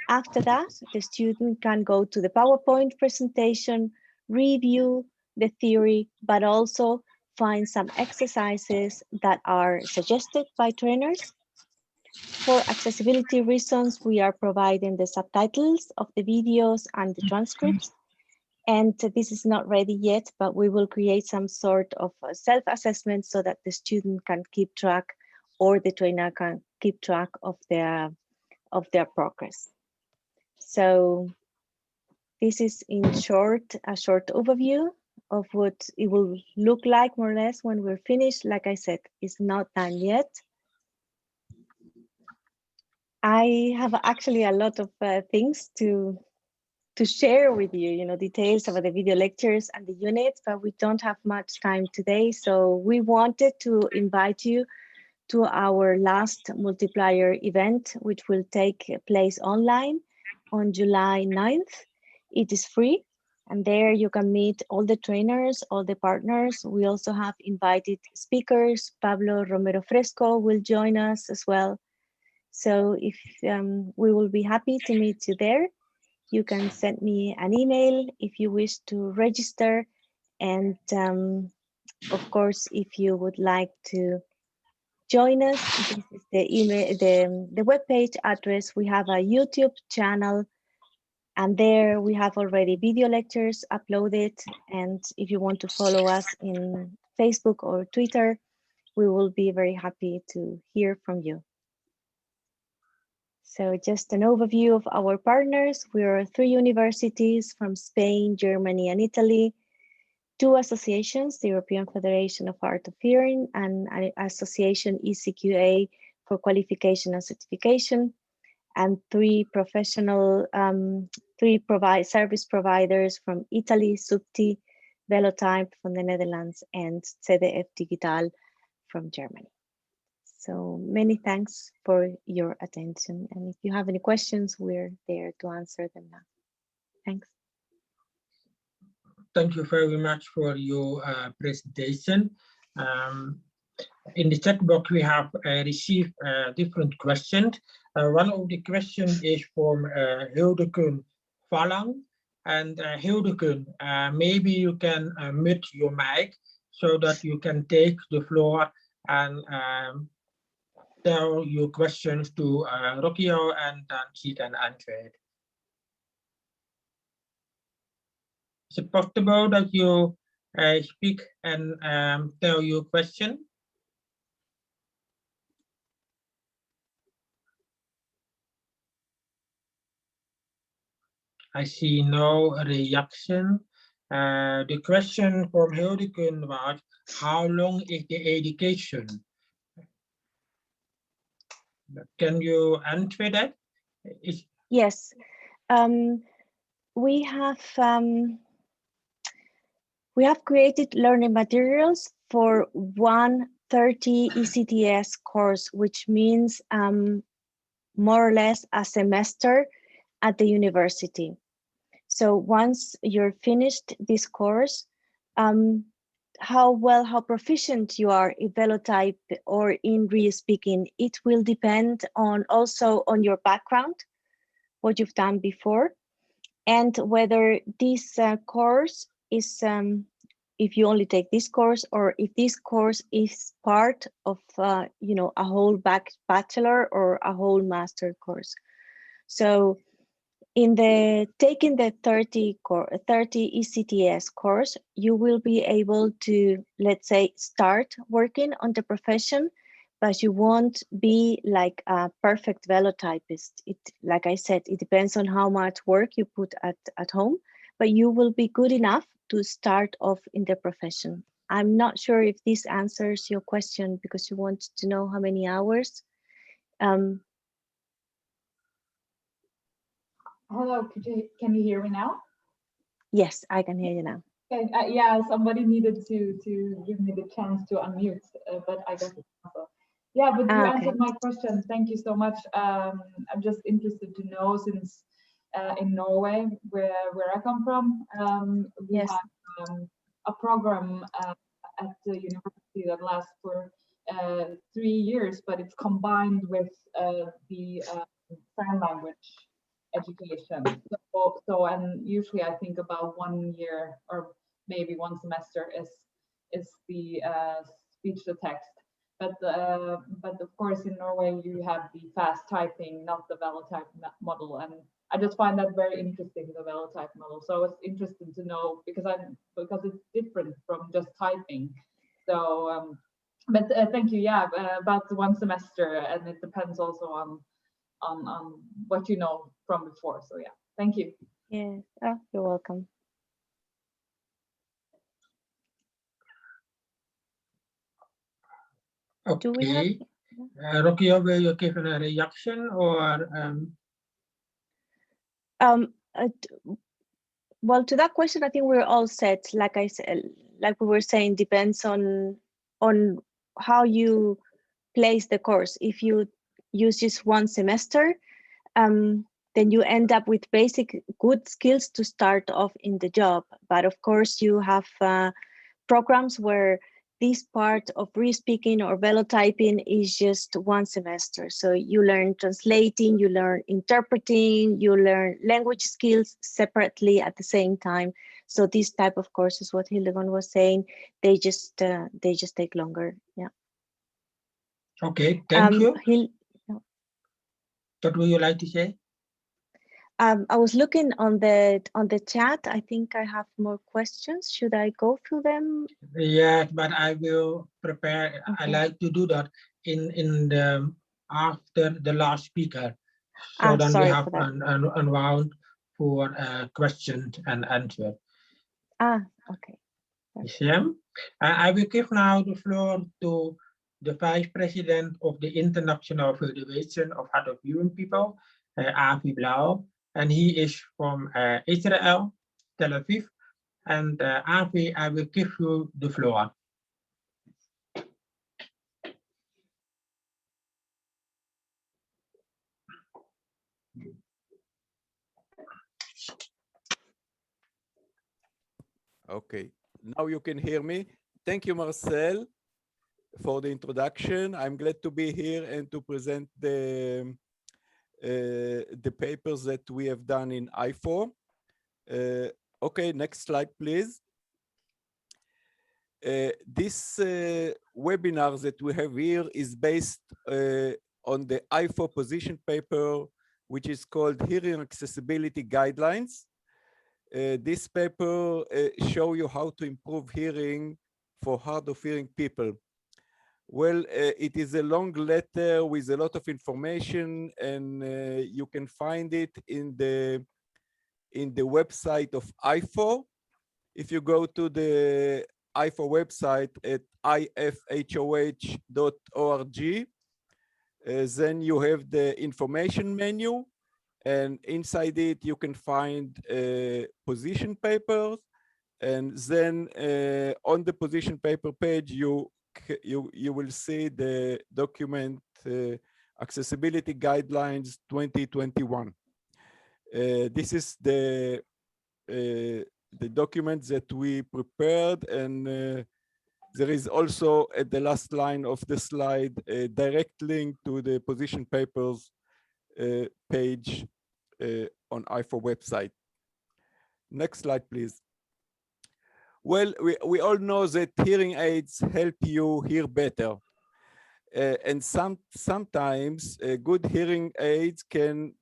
After that, the student can go to the PowerPoint presentation, review the theory, but also find some exercises that are suggested by trainers. For accessibility reasons, we are providing the subtitles of the videos and the transcripts. And this is not ready yet, but we will create some sort of self-assessment so that the student can keep track, or the trainer can keep track of their progress. So this is in short, a short overview of what it will look like more or less when we're finished. Like I said, it's not done yet. I have actually a lot of things to share with you, details about the video lectures and the units, but we don't have much time today. So we wanted to invite you to our last multiplier event, which will take place online on July 9th. It is free, and there you can meet all the trainers, all the partners. We also have invited speakers. Pablo Romero Fresco will join us as well. So if we will be happy to meet you there. You can send me an email if you wish to register. And of course, if you would like to join us, this is the email, the webpage address. We have a YouTube channel, and there we have already video lectures uploaded. And if you want to follow us in Facebook or Twitter, we will be very happy to hear from you. So just an overview of our partners. We are 3 universities from Spain, Germany, and Italy, 2 associations, the European Federation of Art of Hearing and Association ECQA for Qualification and Certification, and 3 professional, service providers from Italy, Subti, Velotype from the Netherlands, and CDF Digital from Germany. So many thanks for your attention. And if you have any questions, we're there to answer them now. Thanks. Thank you very much for your presentation. In the chat box, we have received different questions. One of the questions is from Hildekun Vallang. And Hildekun, maybe you can mute your mic so that you can take the floor and tell your questions to Rocchio, and then she can answer it. Is it possible that you speak and tell your question? I see no reaction. The question from Hildekun was, how long is the education? Can you answer that? Yes, we have created learning materials for 130 ECTS course, which means more or less a semester at the university. So once you're finished this course, how proficient you are in Velotype or in re-speaking, it will depend on also on your background, what you've done before, and whether this course is, if you only take this course, or if this course is part of, a whole bachelor or a whole master course. So in taking the 30 ECTS course, you will be able to, let's say, start working on the profession, but you won't be like a perfect velotypist. Like I said, it depends on how much work you put at home, but you will be good enough to start off in the profession. I'm not sure if this answers your question, because you want to know how many hours. Hello, can you hear me now? Yes, I can hear you now. Okay, yeah, somebody needed to give me the chance to unmute, but I got it also. Yeah, but you answered my question. Thank you so much. I'm just interested to know, since in Norway, where I come from, we have a program at the university that lasts for 3 years, but it's combined with the sign language education. So and usually I think about 1 year or maybe 1 semester is the speech to text. But of course in Norway you have the fast typing, not the Velotype model, and I just find that very interesting, the Velotype model. So it's interesting to know, because it's different from just typing. So but thank you. Yeah, about 1 semester, and it depends also on what you know from before. So yeah, thank you. Yeah, oh, you're welcome. Okay. Rokia, will you give a reaction or? Well, to that question, I think we're all set. Like I said, like we were saying, depends on how you place the course. If you use just one semester, then you end up with basic good skills to start off in the job. But of course, you have programs where this part of re-speaking or velotyping is just one semester. So you learn translating, you learn interpreting, you learn language skills separately at the same time. So this type of courses, what Hildegard was saying, they just take longer. Yeah. Okay, thank you. What would you like to say? I was looking on the chat. I think I have more questions. Should I go through them? Yeah, but I will prepare. Okay. I like to do that in the after the last speaker. So then we have an round for questions and answer. Okay. Yeah. I will give now the floor to the Vice President of the International Federation of Hard of Hearing People, Avi Blau, and he is from Israel, Tel Aviv. And Avi, I will give you the floor. Okay, now you can hear me. Thank you, Marcel, for the introduction. I'm glad to be here and to present the papers that we have done in IFHOH. Okay, next slide, please. This webinar that we have here is based on the IFHOH position paper, which is called Hearing Accessibility Guidelines. This paper shows you how to improve hearing for hard of hearing people. Well, it is a long letter with a lot of information, and you can find it in the website of IFHOH. If you go to the IFHOH website at ifhoh.org, then you have the information menu, and inside it you can find position papers, and then on the position paper page you will see the document Accessibility Guidelines 2021. This is the document that we prepared, and there is also at the last line of the slide a direct link to the position papers page on IFHOH website. Next slide, please. Well, we all know that hearing aids help you hear better. And sometimes good hearing aids can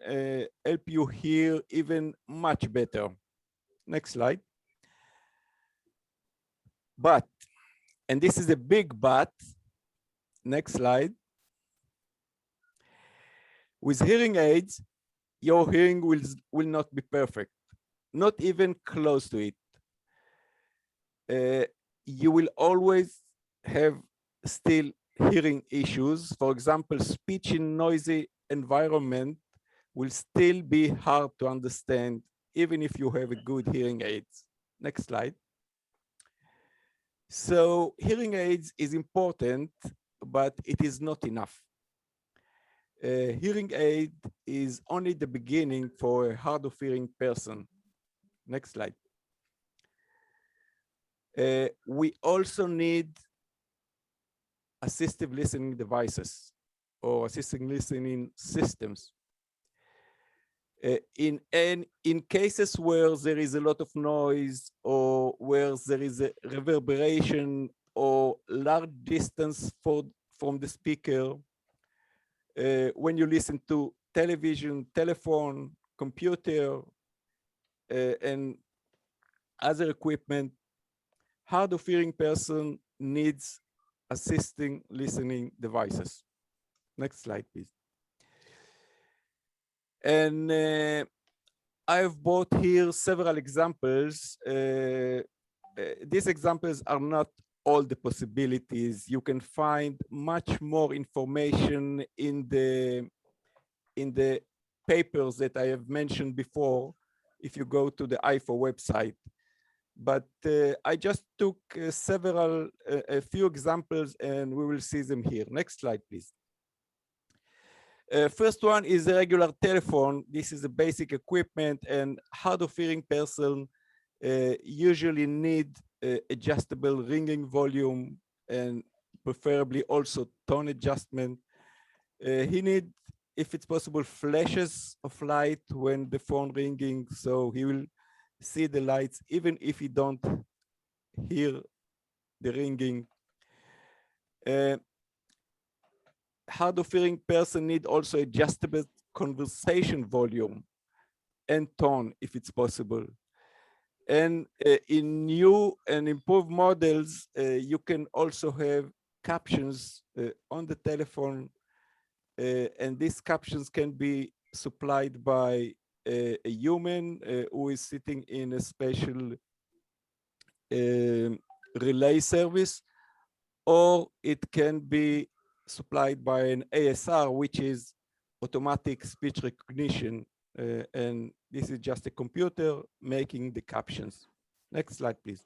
help you hear even much better. Next slide. But, and this is a big but, next slide. With hearing aids, your hearing will not be perfect, not even close to it. You will always have still hearing issues. For example, speech in noisy environment will still be hard to understand, even if you have a good hearing aids. Next slide. So hearing aids is important, but it is not enough. Hearing aid is only the beginning for a hard of hearing person. Next slide. We also need assistive listening devices or assistive listening systems. In cases where there is a lot of noise or where there is a reverberation or large distance from the speaker, when you listen to television, telephone, computer, and other equipment, hard of hearing person needs assisting listening devices. Next slide, please. And I've brought here several examples. These examples are not all the possibilities. You can find much more information in the papers that I have mentioned before if you go to the IFHOH website. But I just took a few examples, and we will see them here. Next slide, please. First one is a regular telephone. This is a basic equipment, and hard of hearing person usually need adjustable ringing volume and preferably also tone adjustment. He need, if it's possible, flashes of light when the phone ringing, so he will see the lights even if he don't hear the ringing. Hard of hearing person need also adjustable conversation volume and tone if it's possible. And in new and improved models, you can also have captions on the telephone, and these captions can be supplied by a human who is sitting in a special relay service, or it can be supplied by an ASR, which is automatic speech recognition. And this is just a computer making the captions. Next slide, please.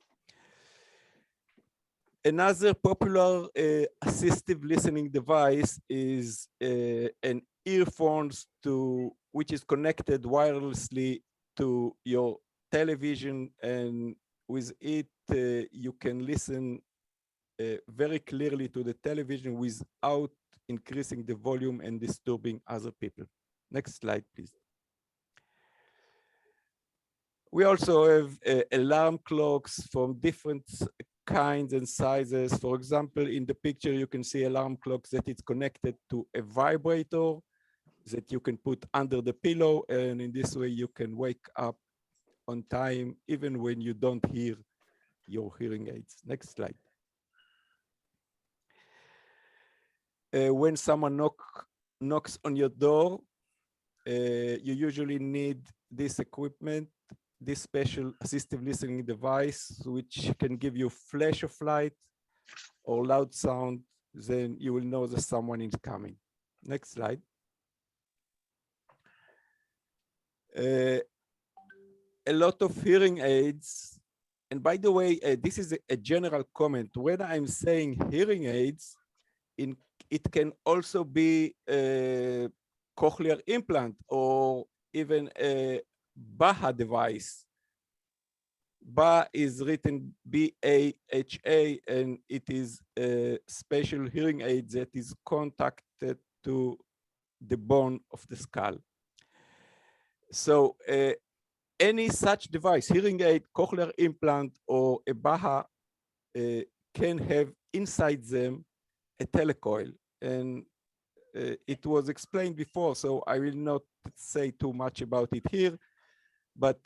Another popular assistive listening device is an earphones which is connected wirelessly to your television, and with it you can listen very clearly to the television without increasing the volume and disturbing other people. Next slide, please. We also have alarm clocks from different kinds and sizes. For example, in the picture, you can see alarm clocks that it's connected to a vibrator that you can put under the pillow. And in this way, you can wake up on time, even when you don't hear your hearing aids. Next slide. When someone knocks on your door, you usually need this equipment, this special assistive listening device, which can give you flash of light or loud sound, then you will know that someone is coming. Next slide. A lot of hearing aids, and by the way, this is a general comment. When I'm saying hearing aids, it can also be a cochlear implant or even a BAHA device. BAHA is written B-A-H-A, and it is a special hearing aid that is contacted to the bone of the skull. So any such device, hearing aid, cochlear implant, or a BAHA can have inside them a telecoil. And it was explained before, so I will not say too much about it here, but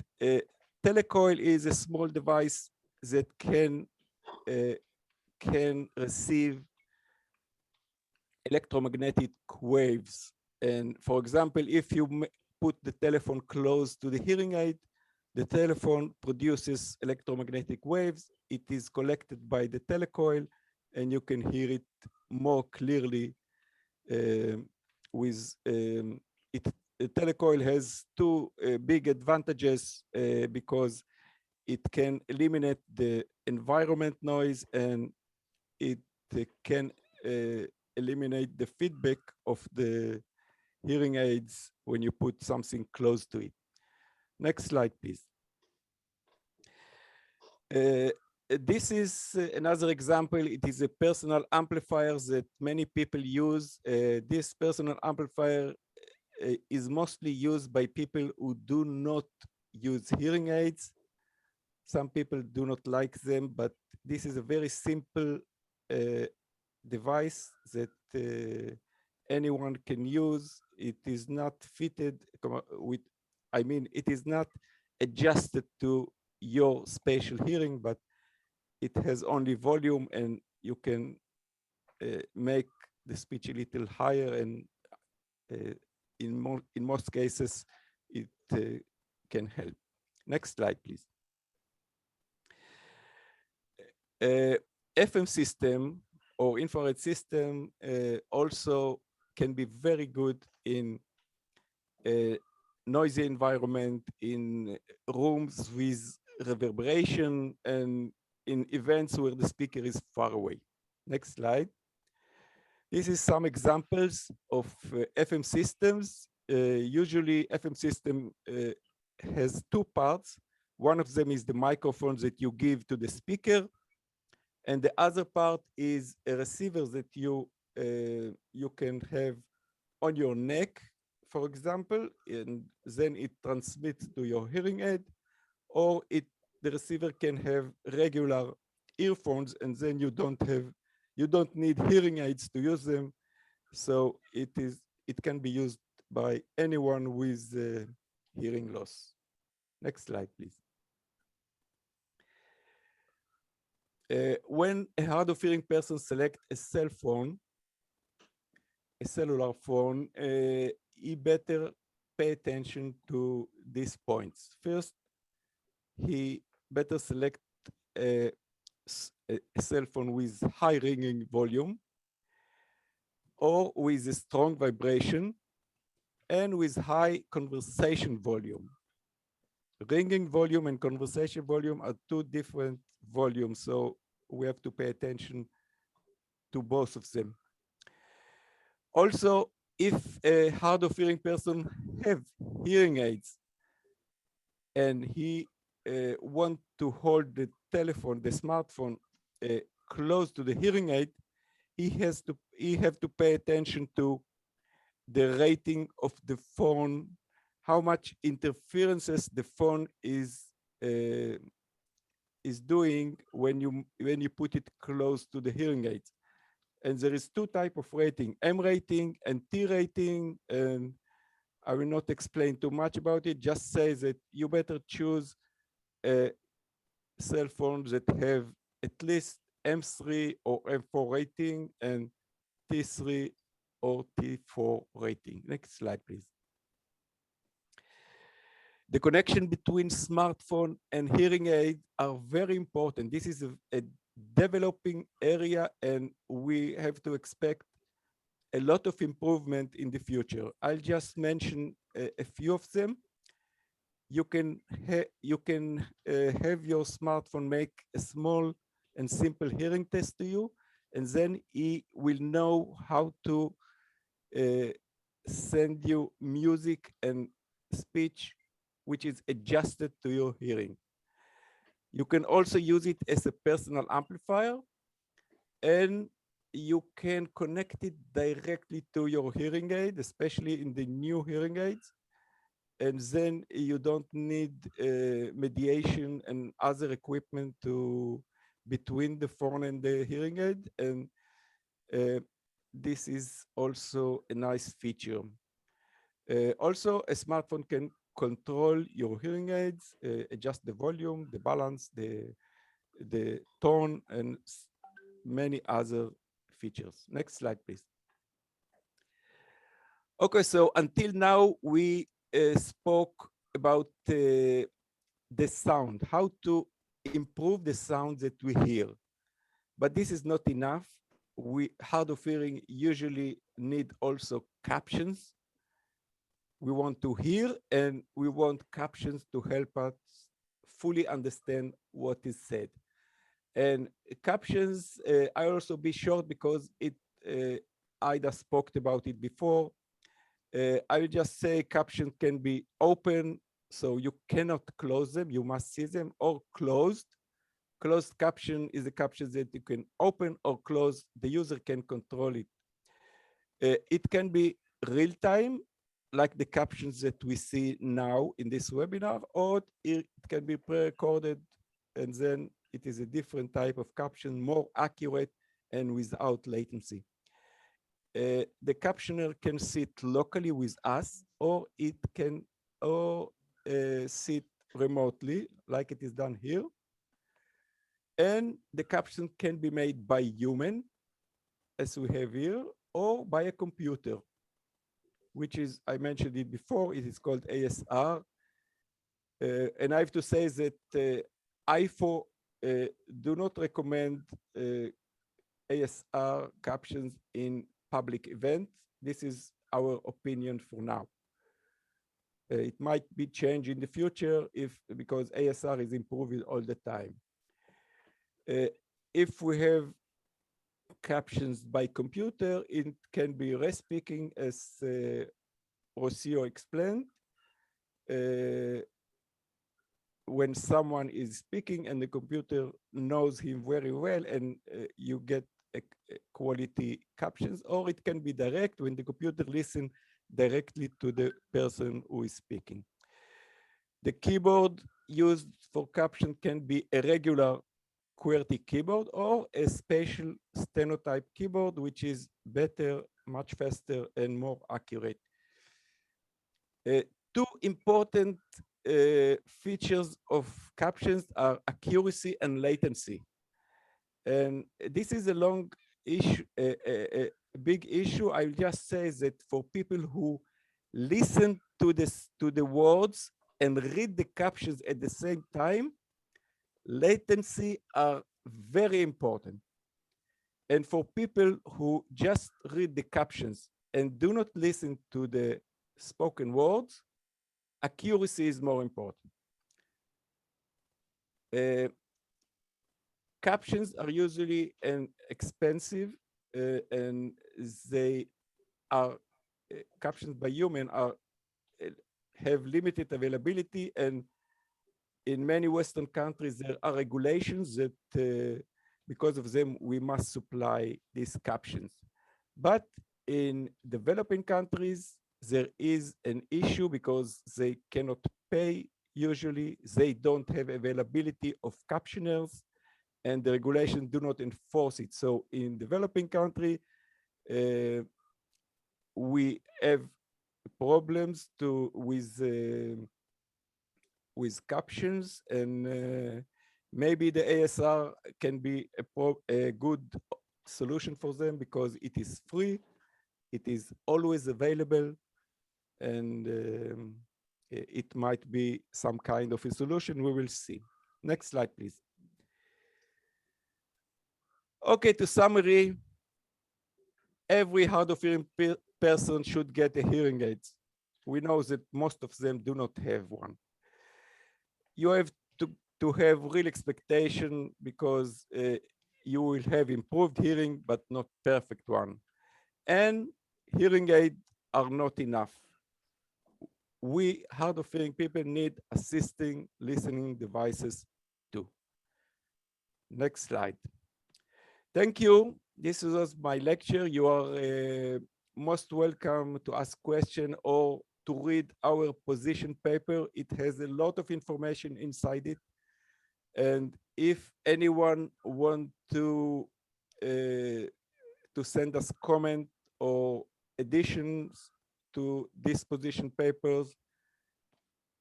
telecoil is a small device that can receive electromagnetic waves. And for example, if you put the telephone close to the hearing aid, the telephone produces electromagnetic waves. It is collected by the telecoil, and you can hear it more clearly with it. The telecoil has two big advantages because it can eliminate the environment noise, and it can eliminate the feedback of the hearing aids when you put something close to it. Next slide, please. This is another example. It is a personal amplifier that many people use. This personal amplifier is mostly used by people who do not use hearing aids. Some people do not like them, but this is a very simple device that anyone can use. It is not fitted with, I mean, it is not adjusted to your spatial hearing, but it has only volume, and you can make the speech a little higher, and in most cases, it can help. Next slide, please. FM system or infrared system also can be very good in a noisy environment, in rooms with reverberation, and in events where the speaker is far away. Next slide. This is some examples of FM systems. Usually FM system has two parts. One of them is the microphone that you give to the speaker, and the other part is a receiver that you can have on your neck, for example, and then it transmits to your hearing aid, or the receiver can have regular earphones, and then you don't need hearing aids to use them. So it can be used by anyone with hearing loss. Next slide, please. When a hard of hearing person selects a cell phone, a cellular phone, he better pay attention to these points. First, he better select a cell phone with high ringing volume or with a strong vibration and with high conversation volume. Ringing volume and conversation volume are two different volumes, so we have to pay attention to both of them. Also, if a hard of hearing person have hearing aids and he want to hold the telephone, the smartphone, close to the hearing aid, he have to pay attention to the rating of the phone, how much interferences the phone is doing when you put it close to the hearing aid. And there is two types of rating, M rating and T rating, and I will not explain too much about it, just say that you better choose a cell phone that have at least M3 or M4 rating and T3 or T4 rating. Next slide, please. The connection between smartphone and hearing aid are very important. This is a developing area, and we have to expect a lot of improvement in the future. I'll just mention a few of them. You can have your smartphone make a small and simple hearing test to you, and then he will know how to send you music and speech which is adjusted to your hearing. You can also use it as a personal amplifier, and you can connect it directly to your hearing aid, especially in the new hearing aids. And then you don't need mediation and other equipment between the phone and the hearing aid. And this is also a nice feature. Also, a smartphone can control your hearing aids, adjust the volume, the balance, the tone, and many other features. Next slide, please. Okay, so until now we spoke about the sound, how to improve the sound that we hear. But this is not enough. We hard of hearing usually need also captions. We want to hear, and we want captions to help us fully understand what is said. And captions, I also be short because Ida spoke about it before. I will just say caption can be open, so you cannot close them, you must see them, or closed. Closed caption is a caption that you can open or close, the user can control it. It can be real time, like the captions that we see now in this webinar, or it can be pre-recorded, and then it is a different type of caption, more accurate and without latency. The captioner can sit locally with us, or it can sit remotely, like it is done here. And the caption can be made by human, as we have here, or by a computer, which is, I mentioned it before, it is called ASR. And I have to say that IFHOH do not recommend ASR captions in public events. This is our opinion for now. It might be changed in the future because ASR is improving all the time. If we have captions by computer, it can be re-speaking, as Rocio explained. When someone is speaking and the computer knows him very well, and you get a quality captions, or it can be direct when the computer listens directly to the person who is speaking. The keyboard used for caption can be a regular QWERTY keyboard or a special stenotype keyboard, which is better, much faster, and more accurate. Two important features of captions are accuracy and latency. And this is a long issue, a big issue. I'll just say that for people who listen to the words and read the captions at the same time, latency are very important. And for people who just read the captions and do not listen to the spoken words, accuracy is more important. Captions are usually expensive, and they are captions by human have limited availability, and in many Western countries there are regulations that because of them we must supply these captions. But in developing countries there is an issue because they cannot pay. Usually they don't have availability of captioners, and the regulations do not enforce it. So in developing country, we have problems with captions, and maybe the ASR can be a good solution for them because it is free, it is always available, and it might be some kind of a solution. We will see. Next slide, please. Okay, to summary, every hard of hearing person should get a hearing aid. We know that most of them do not have one. You have to have real expectation because you will have improved hearing, but not perfect one. And hearing aids are not enough. We hard of hearing people need assisting listening devices too. Next slide. Thank you. This was my lecture. You are most welcome to ask questions or to read our position paper. It has a lot of information inside it. And if anyone wants to send us comment or additions to these position papers,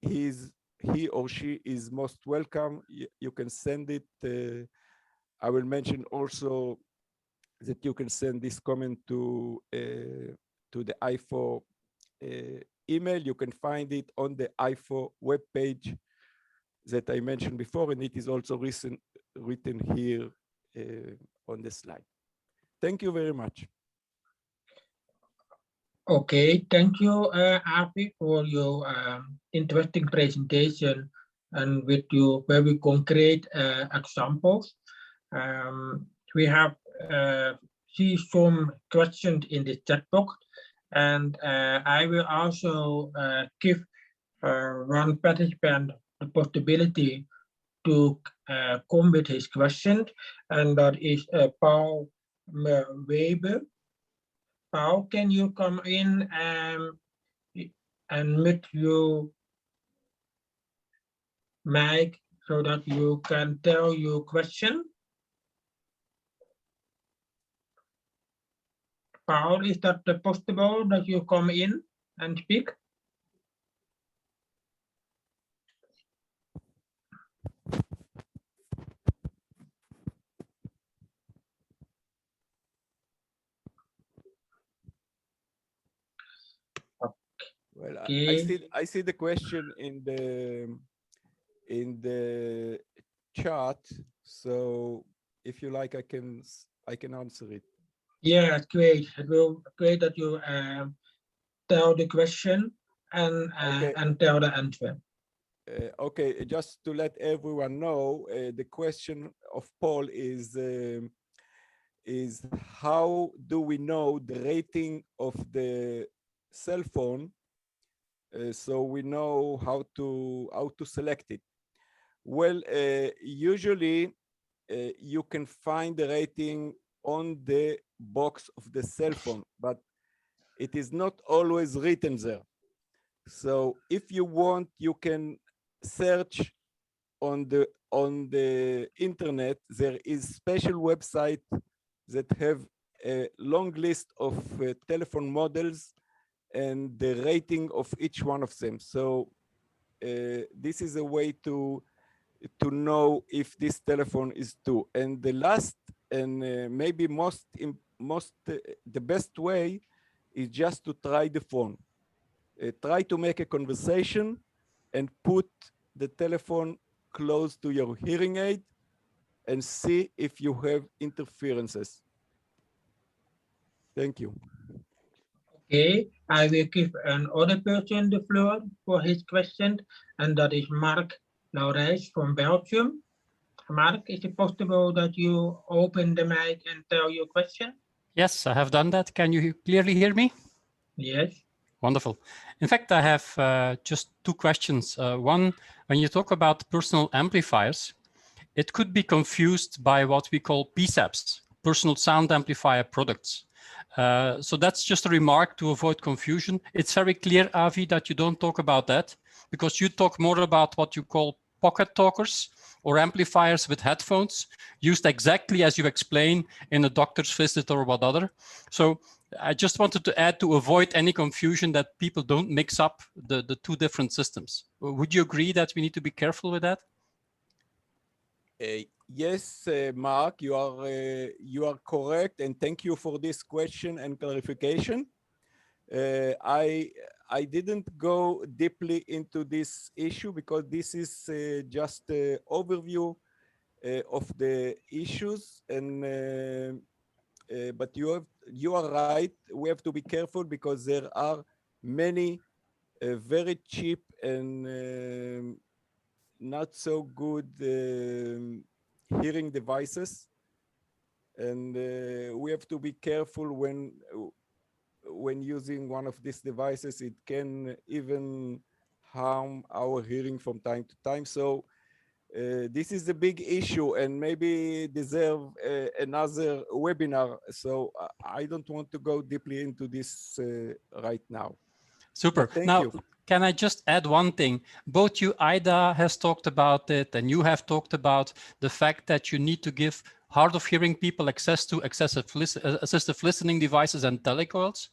he or she is most welcome. You can send it. I will mention also that you can send this comment to the IFHOH email. You can find it on the IFHOH webpage that I mentioned before, and it is also written here on the slide. Thank you very much. Okay, thank you, Avi, for your interesting presentation and with your very concrete examples. We have see some questions in the chat box, and I will also give one participant the possibility to come with his question, and that is Paul Weber. Paul, can you come in and mute your mic so that you can tell your question? Paul, is that possible that you come in and speak? Well, Okay. I see the question in the chat. So if you like, I can answer it. Yeah, great. It will great that you tell the question and Okay. and tell the answer. Okay, just to let everyone know, the question of Paul is how do we know the rating of the cell phone, so we know how to select it? Well, usually you can find the rating on the box of the cell phone, but it is not always written there. So if you want, you can search on the internet. There is special website that have a long list of telephone models and the rating of each one of them. So this is a way to know if this telephone is true. And the last and maybe the best way is just to try the phone. Try to make a conversation and put the telephone close to your hearing aid and see if you have interferences. Thank you. Okay, I will give another person the floor for his question, and that is Mark Laurijs from Belgium. Mark, is it possible that you open the mic and tell your question? Yes, I have done that. Can you clearly hear me? Yes. Wonderful. In fact, I have just two questions. One, when you talk about personal amplifiers, it could be confused by what we call PSAPs, personal sound amplifier products. So that's just a remark to avoid confusion. It's very clear, Avi, that you don't talk about that because you talk more about what you call pocket talkers or amplifiers with headphones used exactly as you explain in a doctor's visit or what other. So I just wanted to add to avoid any confusion that people don't mix up the two different systems. Would you agree that we need to be careful with that? Yes, Mark, you are correct, and thank you for this question and clarification. I didn't go deeply into this issue because this is just an overview of the issues, and but you are right. We have to be careful because there are many very cheap and not so good hearing devices, and we have to be careful when using one of these devices. It can even harm our hearing from time to time. So this is a big issue and maybe deserve another webinar. So I don't want to go deeply into this right now. Super. But thank now, you. Can I just add one thing? Both you, Ida, has talked about it, and you have talked about the fact that you need to give hard of hearing people access to assistive listening devices and telecoils.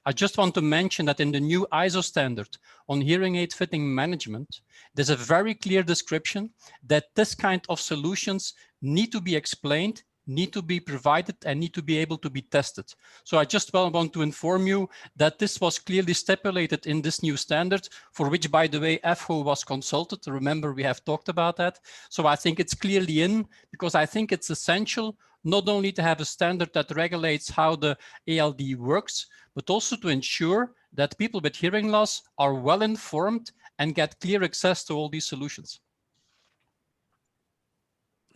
I just want to mention that in the new ISO standard on hearing aid fitting management, there's a very clear description that this kind of solutions need to be explained, need to be provided, and need to be able to be tested. So I just want to inform you that this was clearly stipulated in this new standard, for which, by the way, IFHOH was consulted. Remember, we have talked about that. So I think it's clearly in, because I think it's essential not only to have a standard that regulates how the ALD works, but also to ensure that people with hearing loss are well informed and get clear access to all these solutions.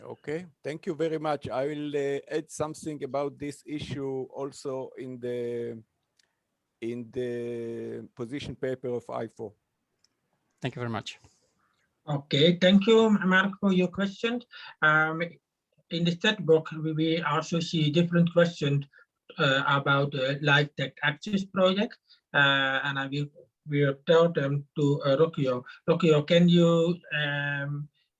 Okay, thank you very much. I will add something about this issue also in the position paper of IFHOH. Thank you very much. Okay, thank you, Mark, for your question. In the chat box, we also see different questions about the Live Tech Access project, and I will tell them to Rocchio. Rocchio, can you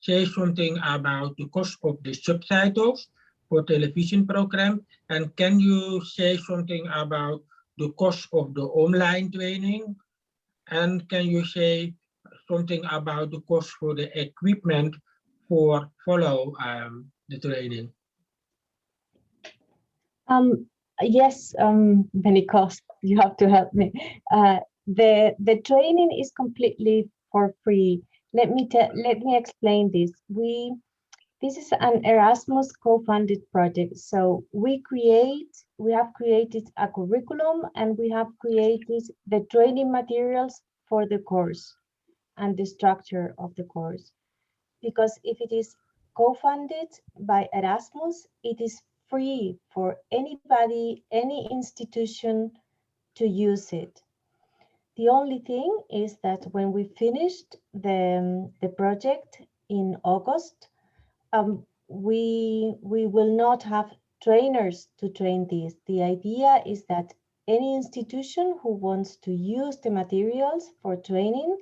say something about the cost of the subtitles for television program, and can you say something about the cost of the online training, and can you say something about the cost for the equipment for follow the training? Yes, many costs. You have to help me. The training is completely for free. Let me explain this. This is an Erasmus co-funded project. So we have created a curriculum and we have created the training materials for the course and the structure of the course. Because if it is co-funded by Erasmus, it is free for anybody, any institution to use it. The only thing is that when we finished the project in August, we will not have trainers to train this. The idea is that any institution who wants to use the materials for training,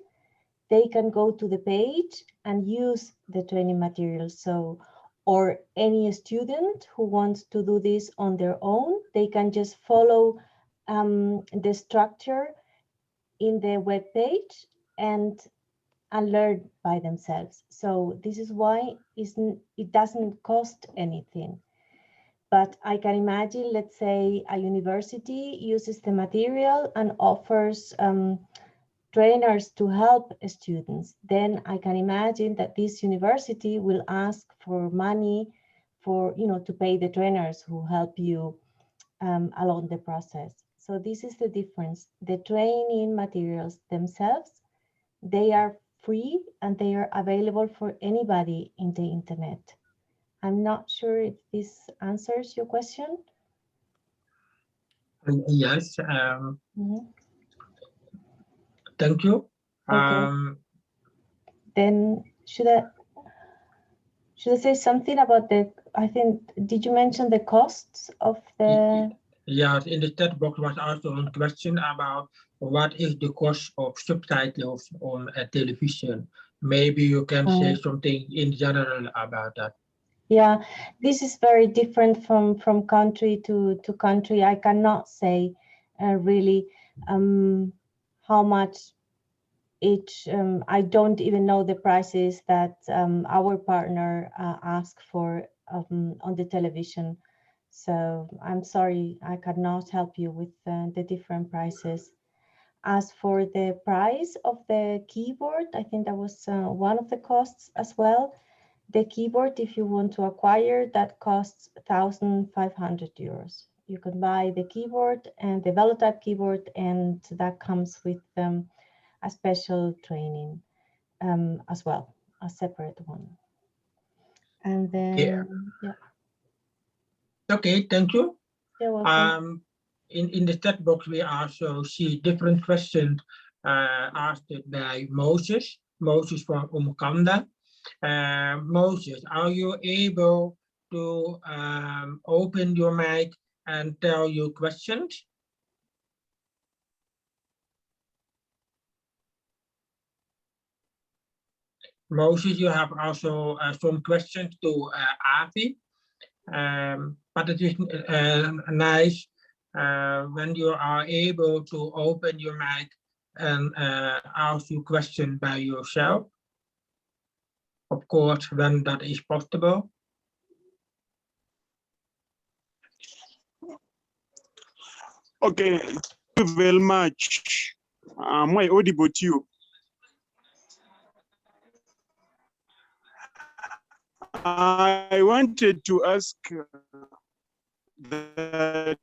they can go to the page and use the training materials. So, or any student who wants to do this on their own, they can just follow the structure in the web page and learn by themselves. So this is why it doesn't cost anything. But I can imagine, let's say a university uses the material and offers trainers to help students. Then I can imagine that this university will ask for money for, to pay the trainers who help you along the process. So this is the difference. The training materials themselves, they are free and they are available for anybody in the internet. I'm not sure if this answers your question. Yes. Thank you. Okay. Then should I say something about I think, did you mention the costs of the? Yes, in the chat box was also a question about what is the cost of subtitles on a television. Maybe you can say something in general about that. Yeah, this is very different from country to country. I cannot say really how much each. I don't even know the prices that our partner asked for on the television. So I'm sorry, I cannot help you with the different prices. As for the price of the keyboard, I think that was one of the costs as well. The keyboard, if you want to acquire, that costs 1,500 euros. You can buy the keyboard and the Velotype keyboard, and that comes with a special training as well, a separate one. And then, yeah. Okay, thank you. You're welcome. In the chat box, we also see different questions asked by Moses from Umkanda. Moses, are you able to open your mic and tell your questions? Moses, you have also some questions to Avi, but it is nice when you are able to open your mic and ask your question by yourself. Of course, when that is possible. Okay, thank you very much. Am I audible to you? I wanted to ask that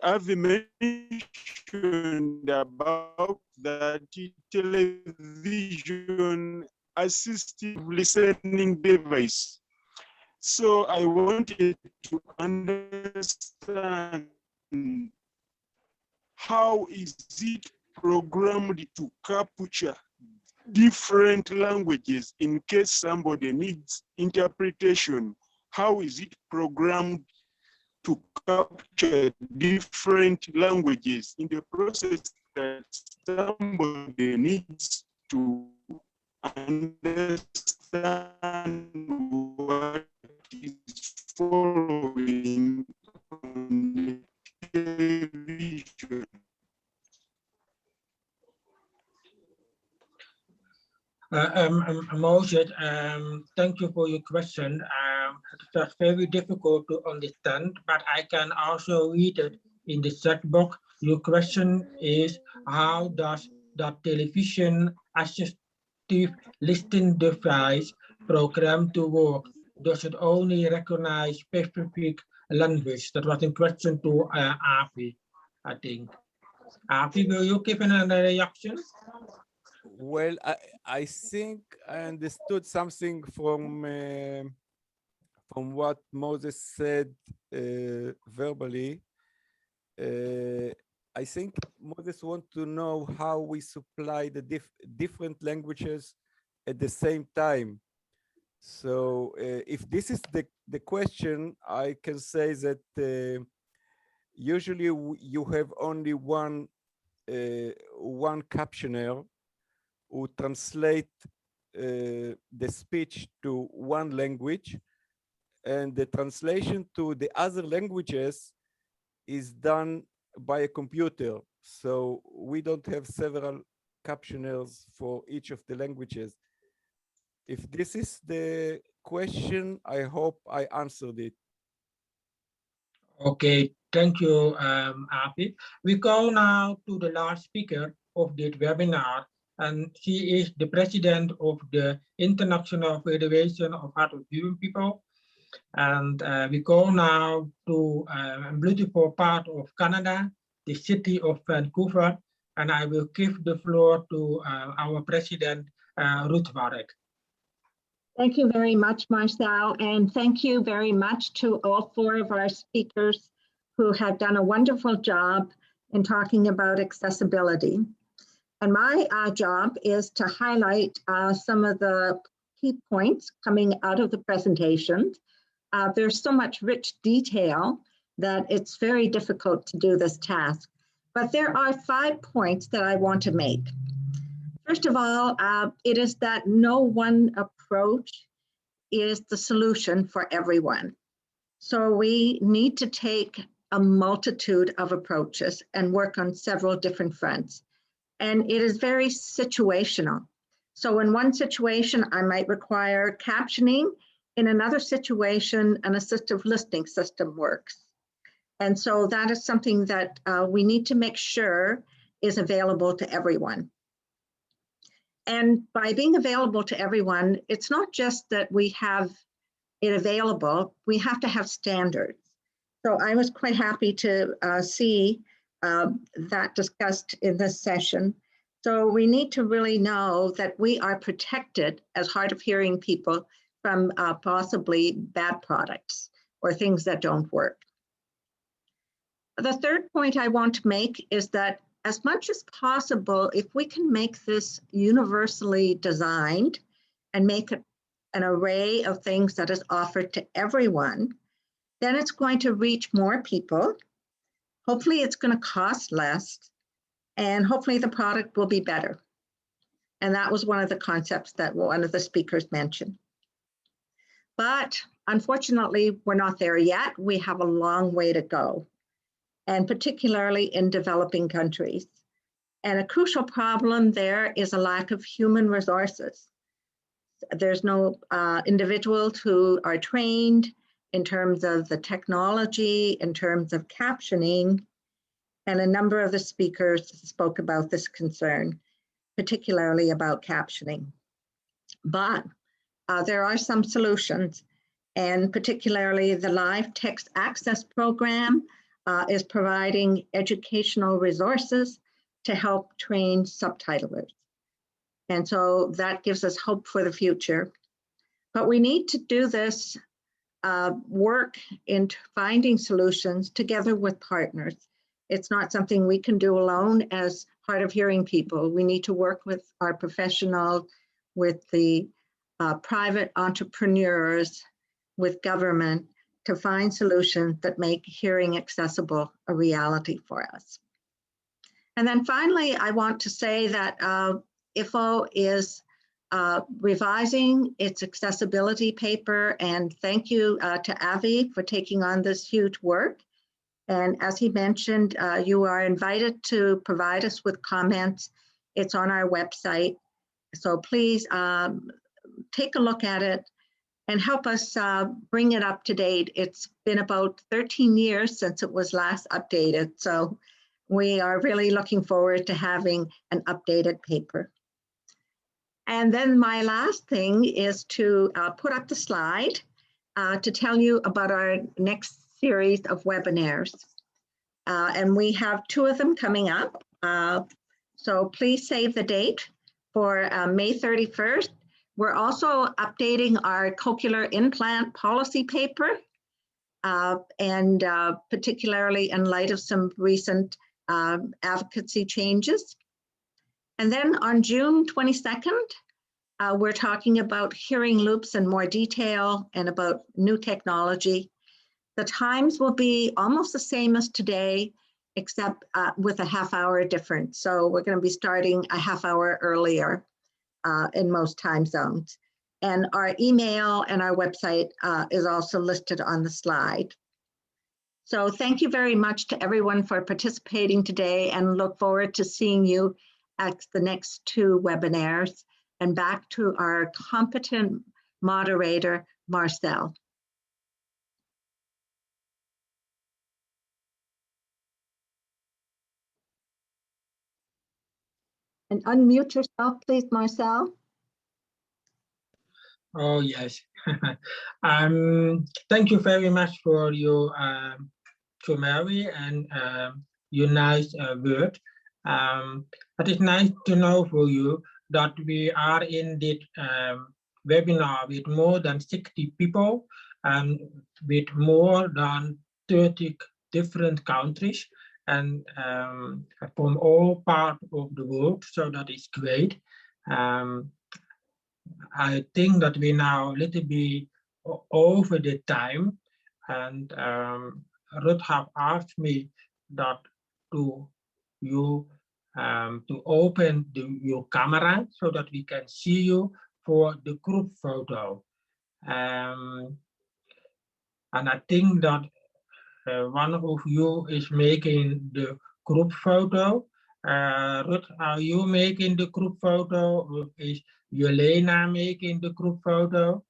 I've mentioned about that television assistive listening device. So I wanted to understand how is it programmed to capture different languages in case somebody needs interpretation? How is it programmed to capture different languages in the process that somebody needs to understand what is following on the television? Moses, thank you for your question. It's very difficult to understand, but I can also read it in the chat box. Your question is, how does the television assistive listening device program to work? does it only recognize specific language? That was in question to Avi, I think. Avi, will you give a reaction? Well, I think I understood something from what Moses said verbally. I think Moses wants to know how we supply the different languages at the same time. So if this is the question, I can say that usually you have only one captioner who translate the speech to one language, and the translation to the other languages is done by a computer. So we don't have several captioners for each of the languages. If this is the question, I hope I answered it. Okay, thank you, Avi. We go now to the last speaker of this webinar, and she is the president of the International Federation of Hard of Hearing People. And we go now to a beautiful part of Canada, the city of Vancouver, and I will give the floor to our president, Ruth Warwick. Thank you very much, Marcel, and thank you very much to all four of our speakers who have done a wonderful job in talking about accessibility. And my job is to highlight some of the key points coming out of the presentations. There's so much rich detail that it's very difficult to do this task. But there are 5 points that I want to make. First of all, it is that no one approach is the solution for everyone. So we need to take a multitude of approaches and work on several different fronts. And it is very situational. So in one situation, I might require captioning. In another situation, an assistive listening system works. And so that is something that we need to make sure is available to everyone. And by being available to everyone, it's not just that we have it available, we have to have standards. So I was quite happy to see that discussed in this session. So we need to really know that we are protected as hard of hearing people from possibly bad products or things that don't work. The third point I want to make is that as much as possible, if we can make this universally designed and make it an array of things that is offered to everyone, then it's going to reach more people. Hopefully it's going to cost less, and hopefully the product will be better. And that was one of the concepts that one of the speakers mentioned. But unfortunately, we're not there yet. We have a long way to go, and particularly in developing countries. And a crucial problem there is a lack of human resources. There's no individuals who are trained in terms of the technology, in terms of captioning, and a number of the speakers spoke about this concern, particularly about captioning. But there are some solutions, and particularly the Live Text Access Program is providing educational resources to help train subtitlers. And so that gives us hope for the future. But we need to do this work in finding solutions together with partners. It's not something we can do alone as hard of hearing people. We need to work with our professionals, with the private entrepreneurs, with government to find solutions that make hearing accessible a reality for us. And then finally, I want to say that IFHOH is revising its accessibility paper, and thank you to Avi for taking on this huge work. And as he mentioned, you are invited to provide us with comments. It's on our website. So please take a look at it and help us bring it up to date. It's been about 13 years since it was last updated. So we are really looking forward to having an updated paper. And then my last thing is to put up the slide. to tell you about our next series of webinars. And we have 2 of them coming up. So please save the date for May 31st. We're also updating our cochlear implant policy paper, and particularly in light of some recent advocacy changes. And then on June 22nd, we're talking about hearing loops in more detail and about new technology. The times will be almost the same as today, except with a half-hour difference. So we're going to be starting a half-hour earlier in most time zones. And our email and our website is also listed on the slide. So thank you very much to everyone for participating today, and look forward to seeing you at the next 2 webinars. And back to our competent moderator, Marcel. And unmute yourself, please, Marcel. Oh, yes. Thank you very much for your summary and your nice word. It is nice to know for you that we are in this webinar with more than 60 people and with more than 30 different countries and from all parts of the world, so that is great. I think that we now a little bit over the time, and Ruth have asked me that to you to open your camera so that we can see you for the group photo. And I think that one of you is making the group photo. Ruth, are you making the group photo, or is Jelena making the group photo?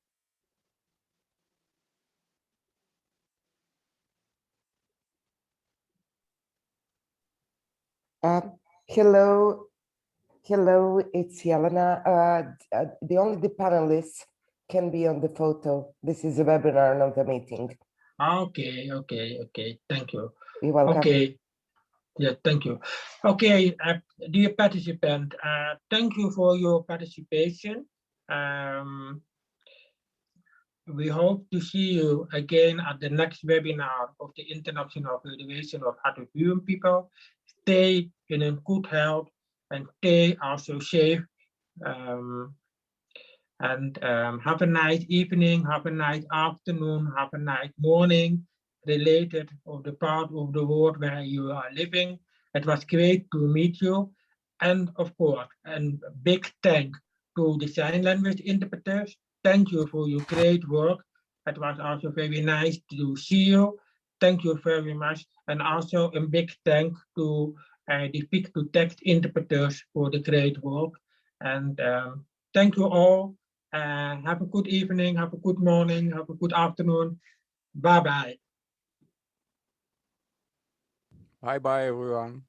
Hello, it's Jelena. Only the panelists can be on the photo. This is a webinar, not a meeting. Okay, thank you. You're welcome. Okay, yeah, thank you. Okay, dear participant, thank you for your participation. We hope to see you again at the next webinar of the International Federation of Hard of Hearing People. Stay in a good health and stay also safe. Have a nice evening, have a nice afternoon, have a nice morning related of the part of the world where you are living. It was great to meet you. And of course, a big thank to the sign language interpreters. Thank you for your great work. It was also very nice to see you. Thank you very much. And also a big thank to the speech-to-text interpreters for the great work. And thank you all. Have a good evening, have a good morning, have a good afternoon. Bye-bye. Bye-bye, everyone.